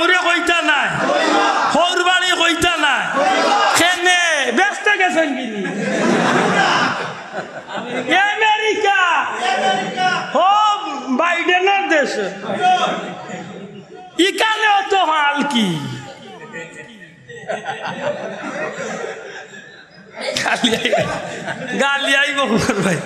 মামুরে কইতা নাই হৌরবাড়ি কইতা নাই কেনে ব্যস্ত গেছেন কিনি আমেরিকা ও বাইডেনের দেশ ইকানে অত হাল কি গালি আইব ভাই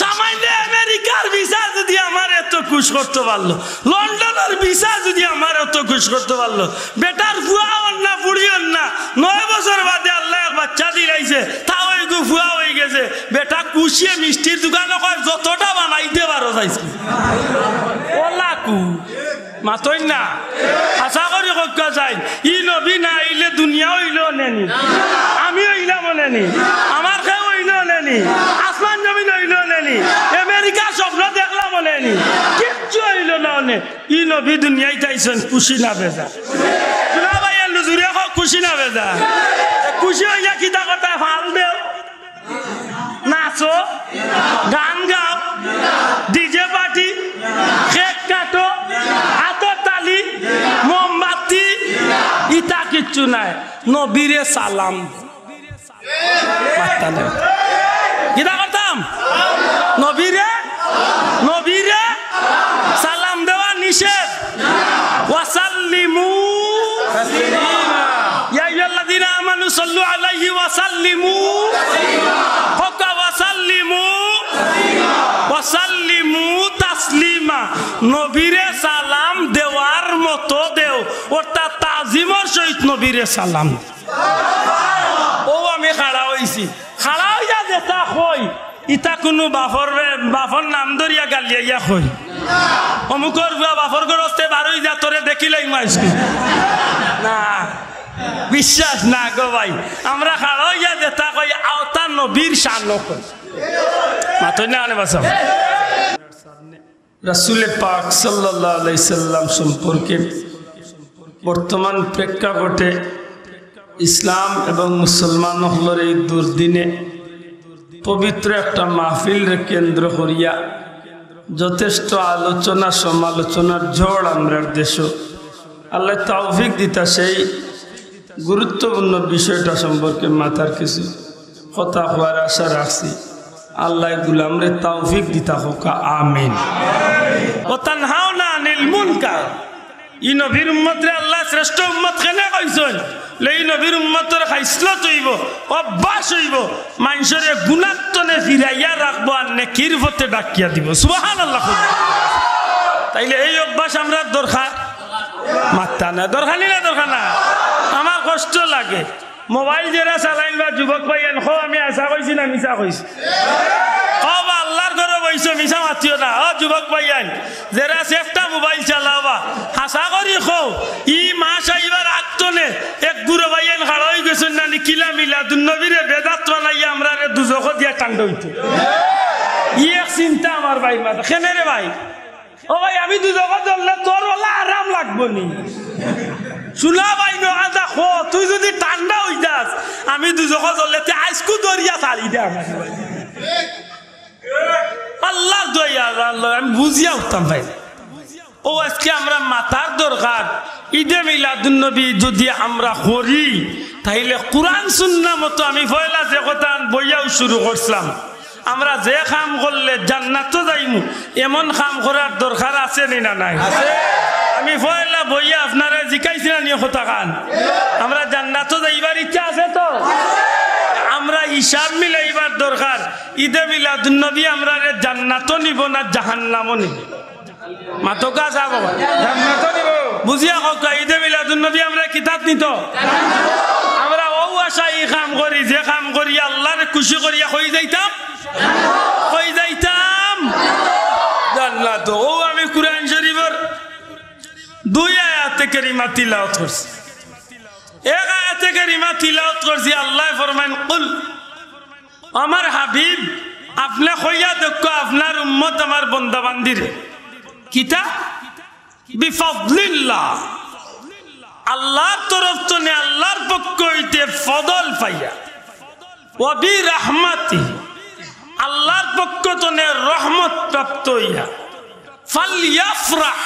সামান্য আমেরিকার ভিসা যদি আমার এত খুশ করতে পারলো লন্ডনের ভিসা যদি আমার এত খুশ করতে পারলো বেটার ফুয়া না বুড়ি না 9 বছর বাদে আল্লাহ এক বাচ্চা দিলাইছে তাও একটু ফুয়া হয়ে গেছে বেটা কুশিয়ে মিষ্টির দোকানে কয় যতটা বানাইতে পারো চাইছে ওলা কু মাতই না আশা করি কক্কা চাই ই নবী না আইলে দুনিয়া হইল নেনি আমি হইলাম নেনি আমার কেউ হইল নেনি আসমান জমিন হইল নেনি আমেরিকা স্বপ্ন দেখলাম নেনি কিচ্ছু হইল না নে ই নবী দুনিয়ায় চাইছেন খুশি না বেজা শোনা ভাই জুড়ে খুশি না বেজা খুশি হইয়া কিতা কথা ভাল দেও নাচো গান গাও ডিজে পার্টি কেক কাটো হাতের তালি মোমবাতি ইটা কিচ্ছু নাই নবীরে সালাম কিতা করতাম নবীরে নবীরে সালাম দেওয়া নিষেধ ওয়াসাল্লিমু ইয়া আইয়ুহাল্লাযীনা আমানু সাল্লু আলাইহি ওয়া সাল্লিমু ওয়াসাল্লিমু তাসলিমা নবীরে সালাম দেওয়ার মতো দেও অর্থাৎ তাজিমর সহিত নবীরে সালাম ও আমি খাড়া হইছি খাড়া হইয়া যেটা কই ইটা কোনো বাফর নাম ধরিয়া গালিয়া কই অমুকর বাফর গরস্তে বারোই যা তোরে দেখিলাই মাইছি না বিশ্বাস না গো ভাই আমরা খাড়া হইয়া যেটা কই আওতা নবীর শান কই মাতই না আনে বাসা রাসূল পাক সাল্লাল্লাহু আলাইহি সাল্লাম সম্পর্কে বর্তমান প্রেক্ষাপটে ইসলাম এবং মুসলমান হলর এই দুর্দিনে পবিত্র একটা মাহফিল কেন্দ্র করিয়া যথেষ্ট আলোচনা সমালোচনার ঝড় আমরা দেশ আল্লাহ তৌফিক দিতা সেই গুরুত্বপূর্ণ বিষয়টা সম্পর্কে মাথার কিছু কথা হওয়ার আশা রাখছি আল্লাহ গুলামরে তৌফিক দিতা হোক আমিন ও তানহাউনা আনিল মুনকার ই নবীর উম্মতরে আল্লাহ শ্রেষ্ঠ উম্মত কেনে কইছেন এই নবীর উম্মতের খাইসলত হইব অভ্যাস হইব মানুষের গুণাত্মনে ফিরাইয়া রাখবো আর নেকির পথে ডাকিয়া দিব সুবহানাল্লাহ তাইলে এই অভ্যাস আমরা দরকার মাত্তা না দরকার না দরকার না আমার কষ্ট লাগে মোবাইল যারা চালাইন বা যুবক ভাইয়েন খো আমি আশা কইছি না মিছা কইছি কবা আল্লাহর ঘরে বইছো মিছা মাতিও না ও যুবক ভাইয়েন যারা একটা মোবাইল চালাবা আশা করি খো ই মাস আইবার আগতনে এক গুরু ভাইয়েন খাড়া হয়ে গেছেন না কিলা মিলা দুনবীরে বেদাত বানাইয়া আমরা রে দুজখ দিয়া কাণ্ড হইতো ই এক চিন্তা আমার ভাই মাথা কেনে রে ভাই ও ভাই আমি দুজখ ধরলে তোর ওলা আরাম লাগবো নি শুনা ভাই না খো তুই যদি ঠান্ডা হই যাস আমি দুজখ ধরলে আইসকু দরিয়া ছাড়ি দে আমার আল্লাহর দয়া আল্লাহ আমি বুঝিয়া উঠতাম ভাই ও আজকে আমরা মাথার দরকার ঈদে মিলাদুন্নবী যদি আমরা করি তাইলে কোরআন সুন্নাহ মতো আমি পয়লা যে কথা বইয়াও শুরু করছিলাম আমরা যে কাম করলে জান্নাত যাইমু এমন কাম করার দরকার আছে নি না নাই আমি পয়লা বইয়া আপনারা জিকাইছি না নিয়ে কথা কান আমরা জান্নাত যাইবার ইচ্ছা আছে তো আমরা হিসাব মিলাইবার দরকার ঈদে মিলাদুন্নবী আমরা জান্নাতও নিব না জাহান্নামও নিব মাতকা যাব জান্নাতও নিব বুঝিয়া হোক ঈদে মিলাদুন্নবী আমরা কিতাব নিত আমরা ও আশা এই কাম করি যে কাম করি আল্লাহরে খুশি করিয়া কই যাইতাম জান্নাত ও আমি কুরআন শরীফের 2 আয়াতে কারিমা তিলাওয়াত করছি এক আয়াতে কারিমা তিলাওয়াত করছি আল্লাহ ফরমান কুল আমার হাবিব আপনি কইয়া দেখো আপনার উম্মত আমার বান্দা বান্দির কিতা বিফাদলিল্লাহ আল্লাহর তরফ থেকে আল্লাহর পক্ষ হইতে ফদল পাইয়া ওয়া বিরহমাতি আল্লাহর পক্ষ থেকে রহমত প্রাপ্ত হইয়া ফালইয়াফরাহ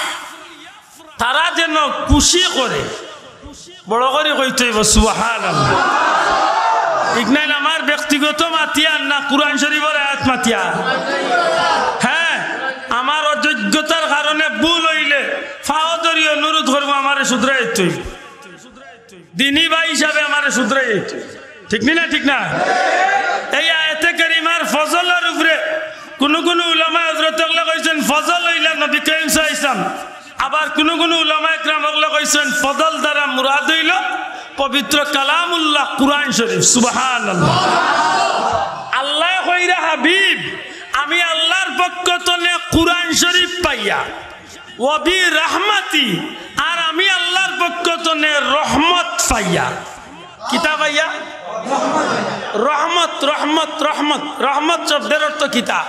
তারা যেন খুশি করে বড় করে কইতে হইব সুবহানাল্লাহ। ঠিক নাই? আমার ব্যক্তিগত মাতিয়ার না কুরআন শরীফের আয়াত মাতিয়ার? হ্যাঁ, আমার অযোগ্যতার কারণে ভুল হইলে ফাওদরি অনুরোধ করবো আমারে শুধরাই তুই দিনী ভাই হিসাবে আমারে শুধরাই। ঠিক না? ঠিক না? এই আয়াতে কারিমার ফজলের উপরে কোন কোন উলামা হযরত আল্লাহ কইছেন ফজল হইলা নবী করিম সাল্লাল্লাহু আলাইহি ওয়াসাল্লাম, আবার কোন কোন উলামা ইকরাম আল্লাহ কইছেন ফজল দ্বারা মুরাদ হইল পবিত্র কালামুল্লাহ কুরআন শরীফ। সুবহানাল্লাহ। আল্লাহ কইরা হাবিব আমি আল্লাহর পক্ষ থেকে কুরআন শরীফ পাইয়া ওয়াবি রাহমাতি, আর আমি আল্লাহর পক্ষ থেকে রহমত পাইয়া। কিতাব পাইয়া রহমত। রহমত রহমত রহমত শব্দের অর্থ কিতা?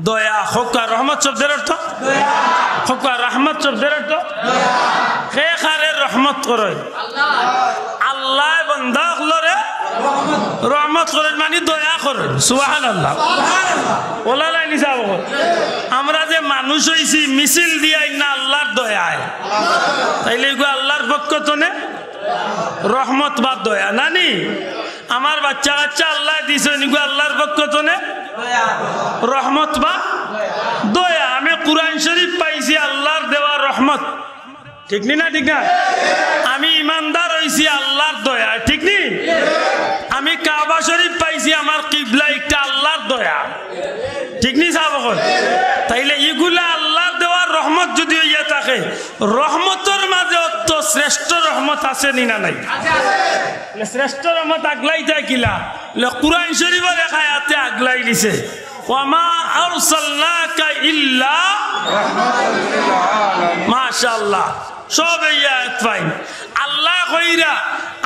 দয়া। খোকা রহমত শব্দের অর্থ খোকা, রহমত শব্দের অর্থ কে খারে রহমত করে? আল্লাহ বান্দা হলরে রহমত করেন মানে দয়া করেন। সুবহানাল্লাহ। ওলা লাইনি যাব আমরা যে মানুষ হইছি মিছিল দিয়াই না আল্লাহর দয়ায়, তাইলে এগুলো আল্লাহর পক্ষ থেকে রহমত বা দয়া নানি। আমার বাচ্চা কাচ্চা আল্লাহ দিছে এগুলো আল্লাহর পক্ষ থেকে রহমত বা দয়া। আমি কুরআন শরীফ পাইছি আল্লাহর দেওয়া রহমত। ঠিক না? ঠিক না? আমি ইমানদার হইছি আল্লাহর দয়া। ঠিক নি? আমি কাবা শরীফ পাইছি আমার কিবলা একটা আল্লাহর দয়া। ঠিক নি সাহেব? তাইলে এগুলা আল্লাহর দেওয়া রহমত যদি হইয়া থাকে, রহমতের মাঝে অত শ্রেষ্ঠ রহমত আছে নি না নাই? শ্রেষ্ঠ রহমত আগলাই যায় কিলা? কুরআন শরীফের এক আয়াতে আগলাই দিছে ওয়ামা আরসালনাকা ইল্লা রাহমাতাল লিল আলামিন। মাশাআল্লাহ। সব এই আয়াত পাই। আল্লাহ কইরা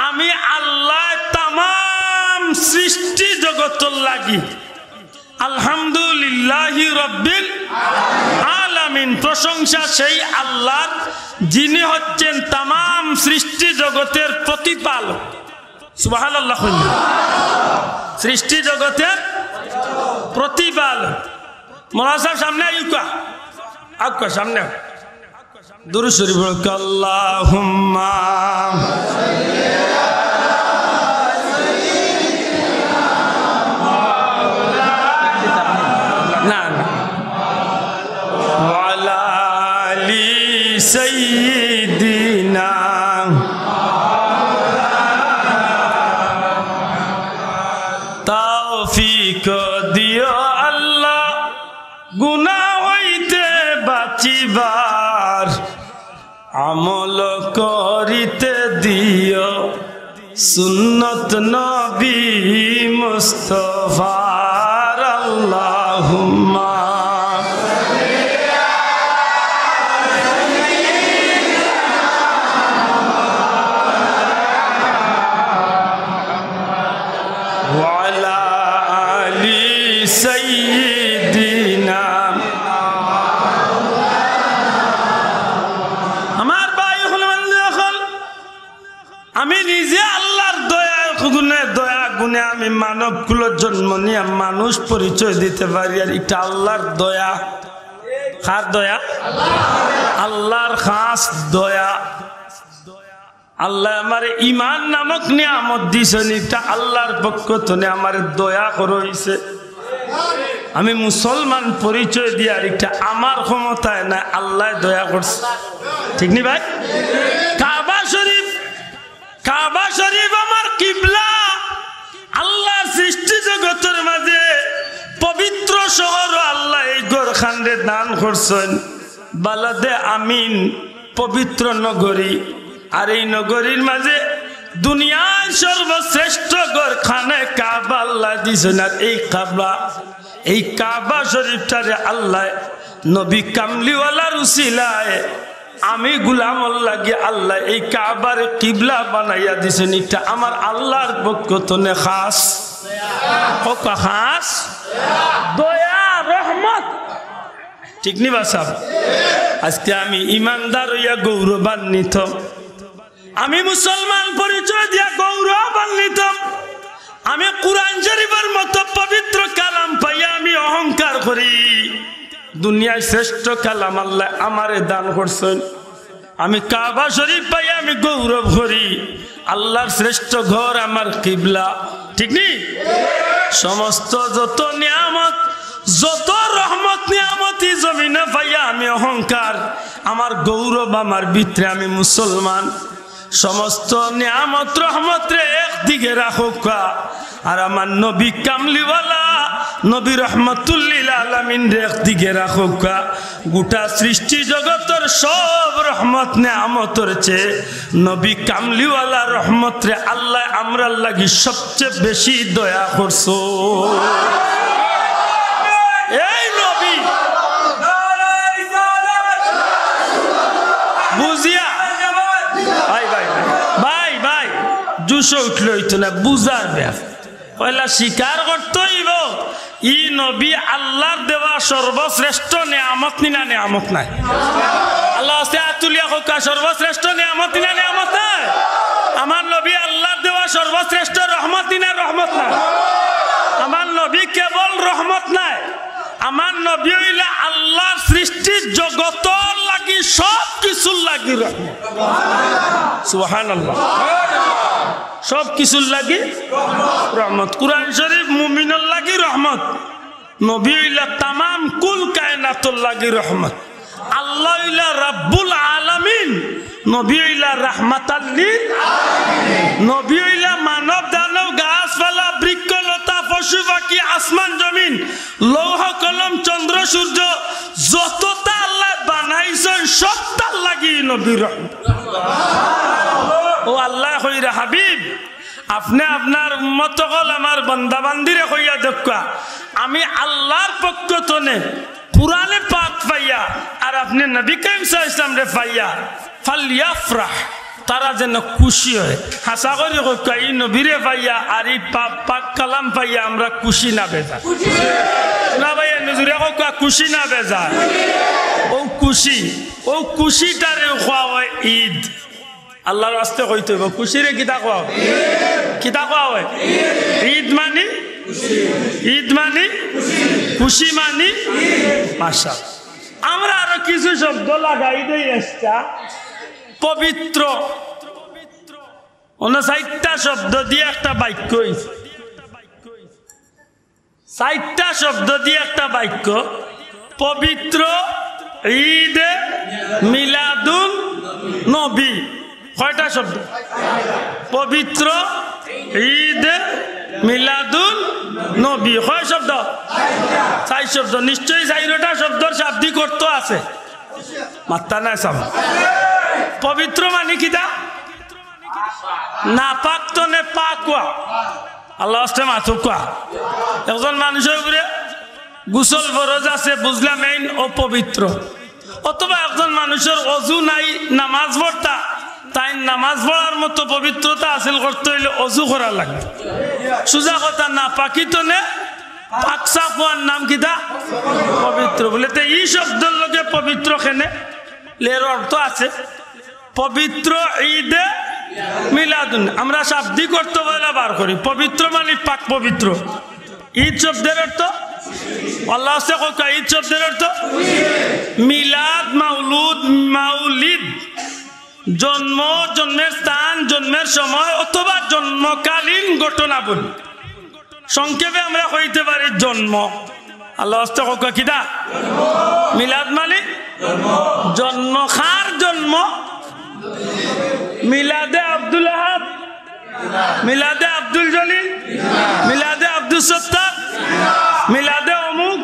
আমি আল্লাহ তামাম সৃষ্টি জগতের লাগি আলহামদুলিল্লাহি রাব্বিল আলামিন। প্রশংসা সেই আল্লাহর যিনি হচ্ছেন তামাম সৃষ্টি জগতের প্রতিপালক। সুবহানাল্লাহ। সৃষ্টি জগতের প্রতিপালক। মৌলানা সাহেব সামনে আইকা আকা সামনে দুরূদ শরীফ পড়ো। আল্লাহুম্মা না ওয়ালা আলি সাইয়্যিদিনা তৌফিক দিও আল্লাহ গুনাহ হইতে বাঁচিবার, আমল করিতে দিও সুন্নত নবী মুস্তাফার। আল্লাহুম্মা ওয়ালা আলি সাইয়্যিদিনা। আমার ভাই হল আমি নিজে আল্লাহর দয়া গুণে আমি মানব কুলের জন্ম নিয়ে মানুষ পরিচয় দিতে পারি, আর এটা আল্লাহর দয়া। কার দয়া? আল্লাহর খাস দয়া। আল্লাহ আমার ইমান নামক নিয়ামত দিয়েছেন, এটা আল্লাহর পক্ষ থেকে আমার দয়া করেছে। আমি মুসলমান পরিচয় দিয়ে, আর এটা আমার ক্ষমতায় না, আল্লাহ দয়া করছে। ঠিক নি ভাই? কাবা শরীফ, কাবা শরীফ আমার কিবলা। আল্লাহ সৃষ্টি জগতের মাঝে পবিত্র শহর আল্লাহ এই গোরখান্ডে দান করছেন। বালাদে আমিন পবিত্র নগরী, আর এই নগরীর মাঝে দুনিয়ার সর্বশ্রেষ্ঠ গোরখানে কাবা আল্লাহ দিয়েছেন। আর এই কাবা শরীফটারে আল্লাহ নবী কামলিওয়ালার উসিলায় আমি গুলামর লাগি আল্লাহ এই কাবার কিবলা বানাইয়া দিছেন। এটা আমার আল্লাহর পক্ষ থেকে খাস খাস দয়া রহমত। ঠিক নি বাসাব? আজকে আমি ইমানদার হইয়া গৌরবান্বিত, আমি মুসলমান পরিচয় দিয়া গৌরবান্বিত। আমি কুরআন শরীফের মতো পবিত্র কালাম পাইয়া আমি অহংকার করি। দুনিয়ায় শ্রেষ্ঠ কালাম আল্লাহ আমারে দান করছেন। আমি কাবা শরীফ পাই আমি গৌরব করি আল্লাহর শ্রেষ্ঠ ঘর আমার কিবলা ঠিক নেই সমস্ত যত নিয়ামত যত রহমত নিয়ামতি জমিনে পাইয়া আমি অহংকার আমার গৌরব আমার ভিতরে আমি মুসলমান সমস্ত নিয়ামত রহমত রে একদিকে রাখুক আর আমার নবী কামলিওয়ালা নবী রহমতুল্লিল আলামিন রে একদিকে রাখুক গোটা সৃষ্টি জগতের সব রহমত নিয়ামতের চেয়ে নবী কামলিওয়ালা রহমত রে আল্লাহ আমরার লাগি সবচেয়ে বেশি দয়া করছো এই নবী বুঝিয়া ভাই ভাই ভাই ভাই জুসো উঠল হইতো না বুঝার ব্যাপার পয়লা স্বীকার করতেইব ই নবী আল্লাহর দেওয়া সর্বশ্রেষ্ঠ নিয়ামত নিনা নিয়ামত নাই আল্লাহ আতুলিয়া কোকা সর্বশ্রেষ্ঠ নিয়ামত নিনা নিয়ামত নাই আমার নবী আল্লাহর দেওয়া সর্বশ্রেষ্ঠ রহমত নিনা রহমত নাই আমার নবী কেবল রহমত নাই আমার নবী হইলা আল্লাহর সৃষ্টির জগত লাগি সব কিছুর লাগি রহমত সুবহানাল্লাহ সব কিছুর লাগি রহমত কুরআন শরীফ মুমিনের লাগি রহমত নবী হইলা তামাম কুল কায়নাতুর লাগি রহমত আল্লাহ হইলা রাব্বুল আলামিন নবী হইলা রাহমাতাল লিল আলামিন নবী হইলা মানব দানব গাছপালা বৃক্ষলতা পশু পাখি আসমান জমিন লৌহ কলম চন্দ্র সূর্য যতটা আল্লাহ বানাইছেন সবটার লাগি নবী রহমত ও আল্লাহ কইরা হাবিব আপনি আপনার উম্মত হল আমার বান্দা বান্দিরে কইয়া দেখা আমি আল্লাহর পক্ষ থেকে কুরআনে পাক পাইয়া আর আপনি নবী কারীম সাল্লাল্লাহু আলাইহি ওয়াসাল্লাম রে পাইয়া ফালইয়াফরাহ তারা যেন খুশি হয় হাসা করে কই নবীরে পাইয়া আর এই পাক কালাম পাইয়া আমরা খুশি না বেজা না ভাইয়া নজরে কই খুশি না বেজা ও খুশিটারে খাওয়া হয় ঈদ আল্লাহর রাস্তে কইতে হইব খুশিরে কিতা কোয়া হয় ঈদ মানি খুশি মানি মাশাআল্লাহ আমরা আরো কিছু শব্দ লাগাই দেই একটা পবিত্র অন্য 4টা শব্দ দিয়ে একটা বাক্য হইছে 4টা শব্দ দিয়ে একটা বাক্য পবিত্র ঈদ মিলাদুন নবী কয়টা শব্দ পবিত্র ঈদ মিলাদুন নবী কয় শব্দ 4 শব্দ নিশ্চয়ই 4টা শব্দের শাব্দিক অর্থ আছে মাত্রা নাই সব পবিত্র মানে কিটা না পাক তো নে পাকওয়া আল্লাহ আস্তে মাথুকা একজন মানুষের উপরে গোসল ফরজ আছে বুঝলাম এই অপবিত্র অথবা একজন মানুষের অজু নাই নামাজ পড়তা তাই নামাজ পড়ার মতো পবিত্রতা হাসিল করতে হইলে অজু করা লাগে সোজা কথা না পাকিত নে পাকসা হওয়ার নাম কিটা পবিত্র বলে তো এই শব্দের লগে পবিত্র খেনে এর অর্থ আছে পবিত্র ঈদে মিলাদুন আমরা শাব্দিক অর্থ বলে বার করি পবিত্র মানে পাক পবিত্র ঈদ শব্দের অর্থ আল্লাহ ঈদ শব্দের অর্থ মিলাদ মাউলুদ মাউলিদ জন্ম জন্মের স্থান জন্মের সময় অথবা জন্মকালীন ঘটনা বলি সংক্ষেপে আমরা কইতে পারি জন্ম আল্লাহ কিটা মিলাদ মানে জন্ম খার জন্ম মিলাদে আব্দুল আহাদ মিলাদে আব্দুল জলিল মিলাদে আব্দুল সত্তার মিলাদে অমুক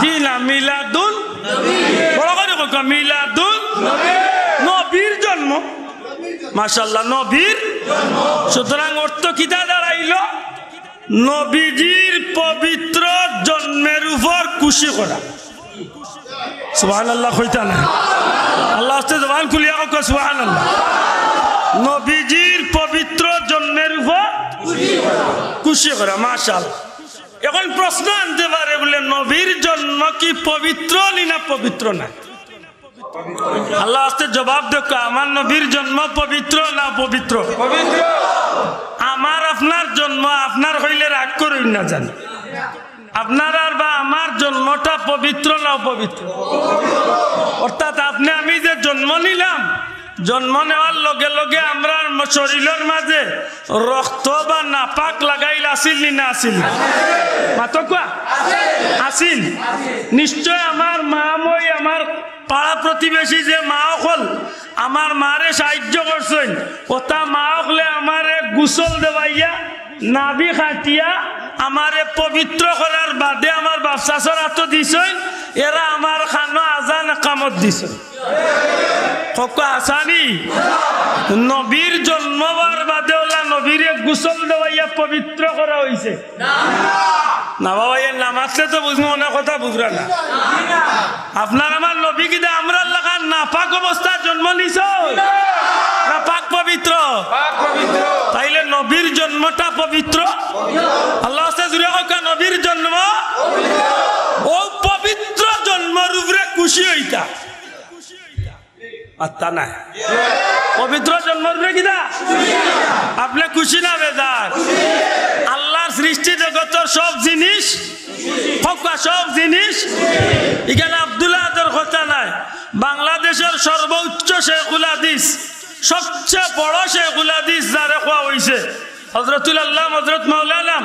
জি না মিলাদুন বড় করে কা মিলাদুন নবীর জন্ম মাশাআল্লাহ নবীর সুতরাং অর্থ কিটা দাঁড়াইল নবীজির পবিত্র জন্মের উপর খুশি করা সুবহানাল্লাহ কইতা না আল্লাহ আস্তে জবান খুলিয়া কও সুবহানাল্লাহ নবীজির পবিত্র জন্মের উপর খুশি করা মাশাআল্লাহ এখন প্রশ্ন আনতে পারে বলে নবীর জন্ম কি পবিত্র না পবিত্র না আল্লাহ আস্তে জবাব দেখো আমার নবীর জন্ম পবিত্র না পবিত্র পবিত্র আমার আপনার জন্ম আপনার হইলে রাগ করুন না জান আপনার আর বা আমার জন্মটা পবিত্র না অপবিত্র অর্থাৎ আপনি আমি যে জন্ম নিলাম, জন্ম নেওয়ার লগে লগে আমরা শরীরের মাঝে রক্ত বা নাপাক লাগাইল আসিল না আসিল? মাতো কোয়া আসিল। নিশ্চয় আমার মা মই আমার পাড়া প্রতিবেশী যে মা হল আমার মারে সাহায্য করছেন, ওটা মা হলে আমারে গোসল দেওয়াইয়া নাভি খাটিয়া আমারে পবিত্র করার বাদে আমার বাপসাসর হাত দিছেন, এরা আমার খানো আজান কামত দিছে। হাসানি নবীর জন্মবার বাদে ওলা নবীরে গোসল দেওয়াইয়া পবিত্র করা হয়েছে না বাবা? এর নাম আসলে তো বুঝবো, অনেক কথা বুঝরা না। আপনার আমার নবী কিনা আমরা লাগান না পাক অবস্থার জন্ম নিছ না পাক পবিত্র? তাইলে নবীর জন্মটা পবিত্র। আল্লাহ জুড়ে হোক নবীর জন্ম ও পবিত্র জন্মের উপরে খুশি হইতা আত্মা নাই। পবিত্র জন্মের উপরে কিনা আপনি খুশি না বেজার? আল্লাহর সৃষ্টি জগতের সব জিনিস সব জিনিস এখানে আব্দুল্লাহ কথা নাই। বাংলাদেশের সর্বোচ্চ শেখুল হাদিস, সবচেয়ে বড় শেখুল হাদিস যারে কোয়া হয়েছে হযরতুল আল্লাহ হযরত মাওলানা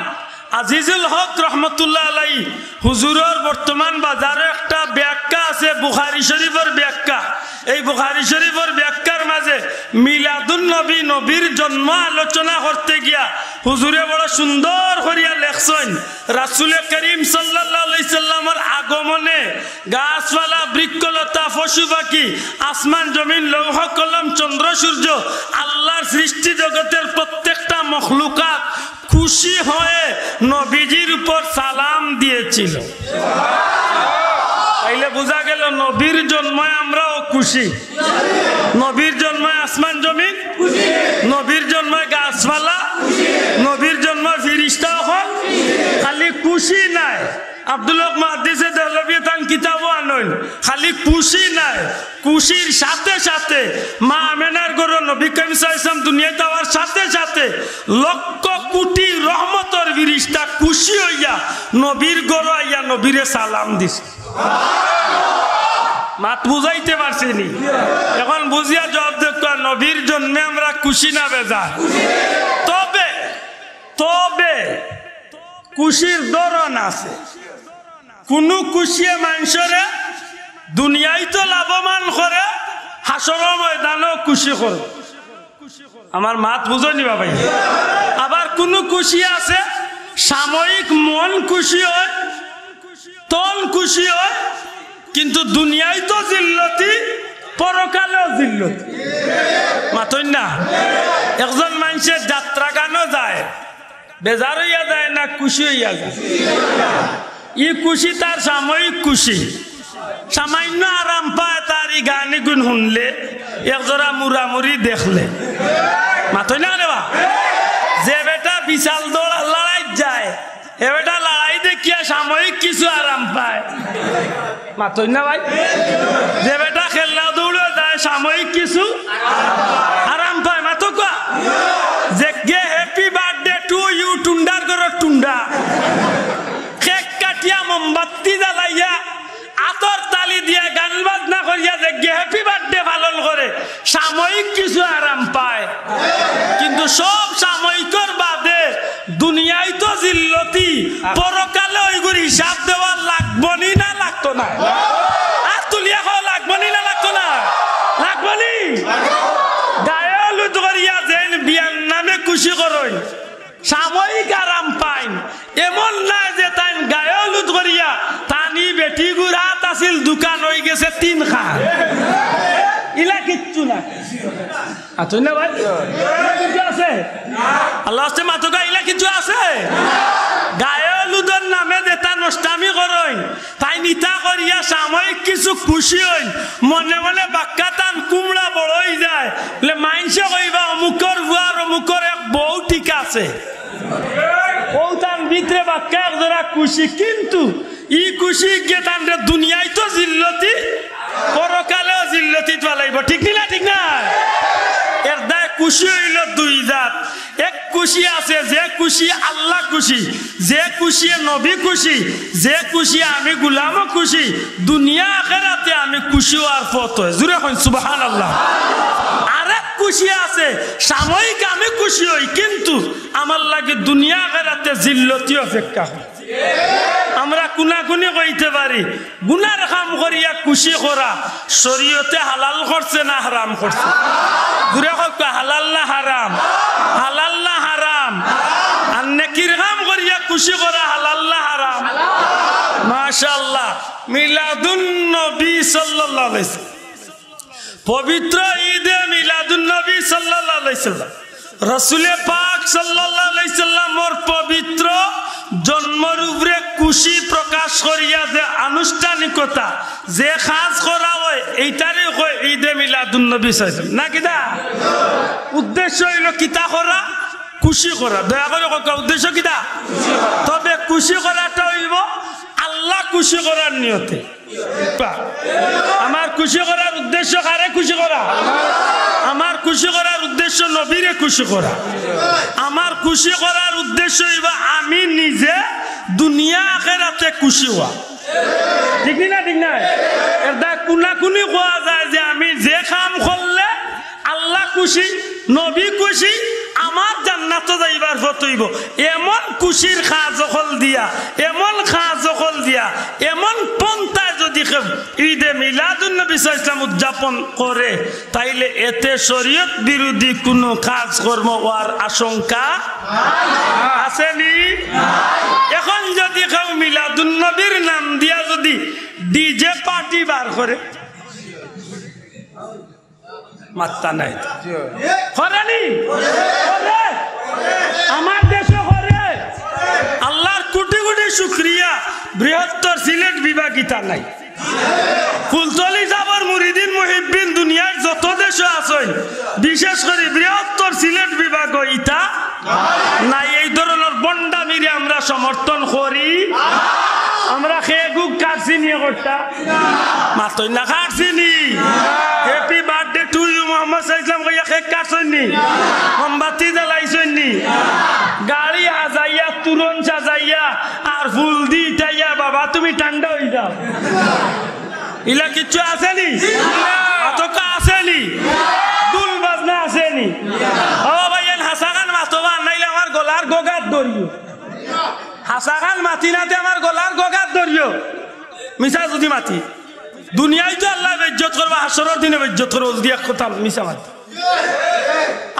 আজিজুল হক রহমতুল্লাহ আলাইহি হুজুরের বর্তমান বাজারে একটা ব্যাখ্যা আছে বুখারী শরীফের ব্যাখ্যা। এই বুখারী শরীফের ব্যাখ্যার মাঝে মিলাদুন নবী, নবীর জন্ম আলোচনা করতে গিয়া হুজুরে বড় সুন্দর করিয়া লেখছেন রাসূল করিম সাল্লাল্লাহু আলাইহি সাল্লামের আগমনে গাছপালা, বৃক্ষলতা, পশু পাখি, আসমান জমিন, লৌহ কলম, চন্দ্র সূর্য, আল্লাহর সৃষ্টি জগতের প্রত্যেকটা মখলুকাত খুশি হয়ে নবীজির উপর সালাম দিয়েছিল। তাইলে বোঝা গেল নবীর জন্মে আমরাও খুশি, নবীর জন্মে আসমান জমিন, নবীর জন্মে গাছপালা, নবীর জন্মে ফিরিস্তা হল। খালি খুশি নাই, আব্দুল হক মুহাদ্দিসে দেহলভী তান কিতাবও আনইন, খালি খুশি নাই, খুশির সাথে সাথে মা আমেনার গরু নবী করিম সাল্লাল্লাহু আলাইহি ওয়াসাল্লাম দুনিয়াতে আওয়ার সাথে সাথে লক্ষ কোটি রহমতের ফিরিস্তা খুশি হইয়া নবীর গরু আইয়া নবীরে সালাম দিছে। মাত বুঝাইতে পারছিনি? এখন বুঝিয়া জবাব দেখো, নবীর জন্মে আমরা খুশি না বেজার? তবে তবে খুশির ধরন আছে। কোন খুশিয়ে মানুষরে দুনিয়ায় তো লাভবান করে, হাসরের ময়দানেও খুশি করে। আমার মাত বুঝনি বাবাই? আবার কোন খুশি আছে সাময়িক মন খুশি হয়, তন খুশি হয়, কিন্তু দুনিয়ায় তো জিল্লতি, পরকালেও জিল্লতি। মাতই না? একজন মানুষের যাত্রা গানও যায়, বেজার হইয়া যায় না খুশি হইয়া যায়? ই খুশি তার সাময়িক খুশি, সামান্য আরাম পায় তার ই গানি গুণ শুনলে, একজোড়া মুড়ামুড়ি দেখলে। মাতই না রে বা? যে বেটা বিশাল দৌড় লড়াই যায়, এ বেটা লড়াই দেখিয়া সাময়িক কিছু আরাম পায়। মাতই না ভাই? যে বেটা খেলনা দৌড়ে যায় সাময়িক কিছু আরাম পায়। মাতো কোয়া যে গে হ্যাপি বার্থডে টু ইউ টুন্ডার করে টুন্ডা কেক কাটিয়া মোমবাতি জ্বালাইয়া আতর তালি দিয়া গান বাজনা করিয়া যে গে হ্যাপি বার্থডে পালন করে সাময়িক কিছু আরাম পায়, কিন্তু সব সাময়িকর বাদে দুনিয়ায় তো জিল্লতি, পরকালে ওইগুলি হিসাব দেওয়া লাগবনি না লাগতো না? আর তুলিয়া খাওয়া লাগবনি না লাগতো না? লাগবনি। গায়ে লুট করিয়া যেন বিয়ার নামে খুশি করই সাময়িক আরাম পাইন, এমন না যে তাই গায়ে লুট করিয়া তানি বেটি গুড়াত আছিল দোকান হয়ে গেছে 3 খান। ইলা কিচ্ছু না। আচ্ছা না ভাই? কিছু আছে? আল্লাহ মাতকা ইলা কিছু আছে? গায়ে লুদর নামে যেটা নষ্টামি করই তাই নিতা করিয়া সাময়িক কিছু খুশি হই, মনে মনে বাক্কা টান কুমড়া বড় হয়ে যায়, মাইনসে কইবা অমুকর বুয়ার অমুকর এক বউ ঠিক আছে, ও তার ভিতরে বাক্কা একজোড়া খুশি, কিন্তু ই খুশি গিয়ে তান দুনিয়ায় তো জিল্লতি, পরকালেও জিল্লতি চলাইব। ঠিক না? ঠিক না? এর দায় খুশি হইল দুই জাত। এক খুশি আছে যে খুশি আল্লাহ খুশি, যে খুশি নবী খুশি, যে খুশি আমি গোলামও খুশি, দুনিয়া আখিরাতে আমি খুশি হওয়ার পথ হয়। জোরে কই সুবহানাল্লাহ। আরেক খুশি আছে সাময়িক আমি খুশি হই, কিন্তু আমার লাগে দুনিয়া আখিরাতে জিল্লতি অপেক্ষা হয়। আমরা কুনাকুনি কইতে পারি গুনার কাম করিয়া খুশি করা শরীয়তে হালাল করছে না হারাম করছে? দূরে কইবা হালাল না হারাম, হালাল না হারাম? আর নেকির কাম করিয়া খুশি করা হালাল না হারাম? মাশাআল্লাহ। মিলাদুন নবী সাল্লাল্লাহু আলাইহি ওয়াসাল্লাম, পবিত্র ঈদে মিলাদুন নবী সাল্লাল্লাহু আলাইহি ওয়াসাল্লাম, রাসূলে পাক সাল্লাল্লাহু আলাইহি ওয়াসাল্লামর পবিত্র জন্মের উপরে খুশি প্রকাশ করিয়া যে আনুষ্ঠানিকতা যে কাজ করা হয় এইটারে কয় ঈদে মিলাদুন নবী সাল্লাল্লাহু আলাইহি ওয়াসাল্লাম। না কিনা? উদ্দেশ্য হইল কিতা করা? খুশি করা। দয়া করে কয় উদ্দেশ্য কিতা? তবে খুশি করাটা হইব আল্লাহ খুশি করার নিয়তে। আমার খুশি করার উদ্দেশ্য কারে খুশি করা? আমার খুশি করার উদ্দেশ্য নবীরে খুশি করা। আমার খুশি করার উদ্দেশ্য হইব আমি নিজে দুনিয়া আখিরাতে খুশি হওয়া। ঠিক না? ঠিক না? এটা কুনাকুনি কোয়া যায় যে আমি যে কাম করলে আল্লাহ খুশি, নবী খুশি, আমার জান্নাতে যাইবার পথ হইব, এমন খুশির কাজ সকল দিয়া, এমন কাজ সকল দিয়া, এমন পন্থায় যদি ঈদে মিলাদুন নবী সাল্লাল্লাহু আলাইহি ওয়াসাল্লাম উদযাপন করে, তাইলে এতে শরীয়ত বিরোধী কোনো কাজ কর্ম হওয়ার আশঙ্কা আসেনি? এখন যদি কেউ মিলাদুন নবীর নাম দিয়া যদি ডিজে পার্টি বার করে, মাত্তা নাই করেনি? আমার দেশে করে। আল্লাহর কোটি কোটি শুকরিয়া, বৃহত্তর সিলেট বিভাগিতা নাই। ফুলতলি যাবার মুরিদিন মুহিব্বিন দুনিয়ার যত দেশে আছেন, বিশেষ করে বৃহত্তর সিলেট বিভাগ ইটা নাই। এই ধরনের বন্ডামিরে আমরা সমর্থন করি। আমরা খেগুক কাটছি নিয়ে করতা মাতই না কাটছি নি। Happy birthday to you Muhammad সাল্লাল্লাহু আলাইহি ওয়াসাল্লাম, কেক কাটছেন নি, মোমবাতি জ্বালাইছেন নি, গাড়ি সাজাইয়া তুরন সাজাইয়া আর ফুল দি ইটাইয়া বাবা তুমি ঠান্ডা হয়ে যাও, ইলা কিচ্ছু আসেনি? আতকা আসেনি? দুল বাজনা আসেনি? ও ভাইয়েন হাসাগান মাতবা নাইলে আমার গলার গোগাত ধরিও। হাসাগান মাতি নাতে আমার গলার গোগাত ধরিও। মিশা যদি মাতি দুনিয়ায় তো আল্লাহ বেজ্জত করবো, হাসরের দিনে বেজ্জত করবো যদি এক কথা মিশা মাতি।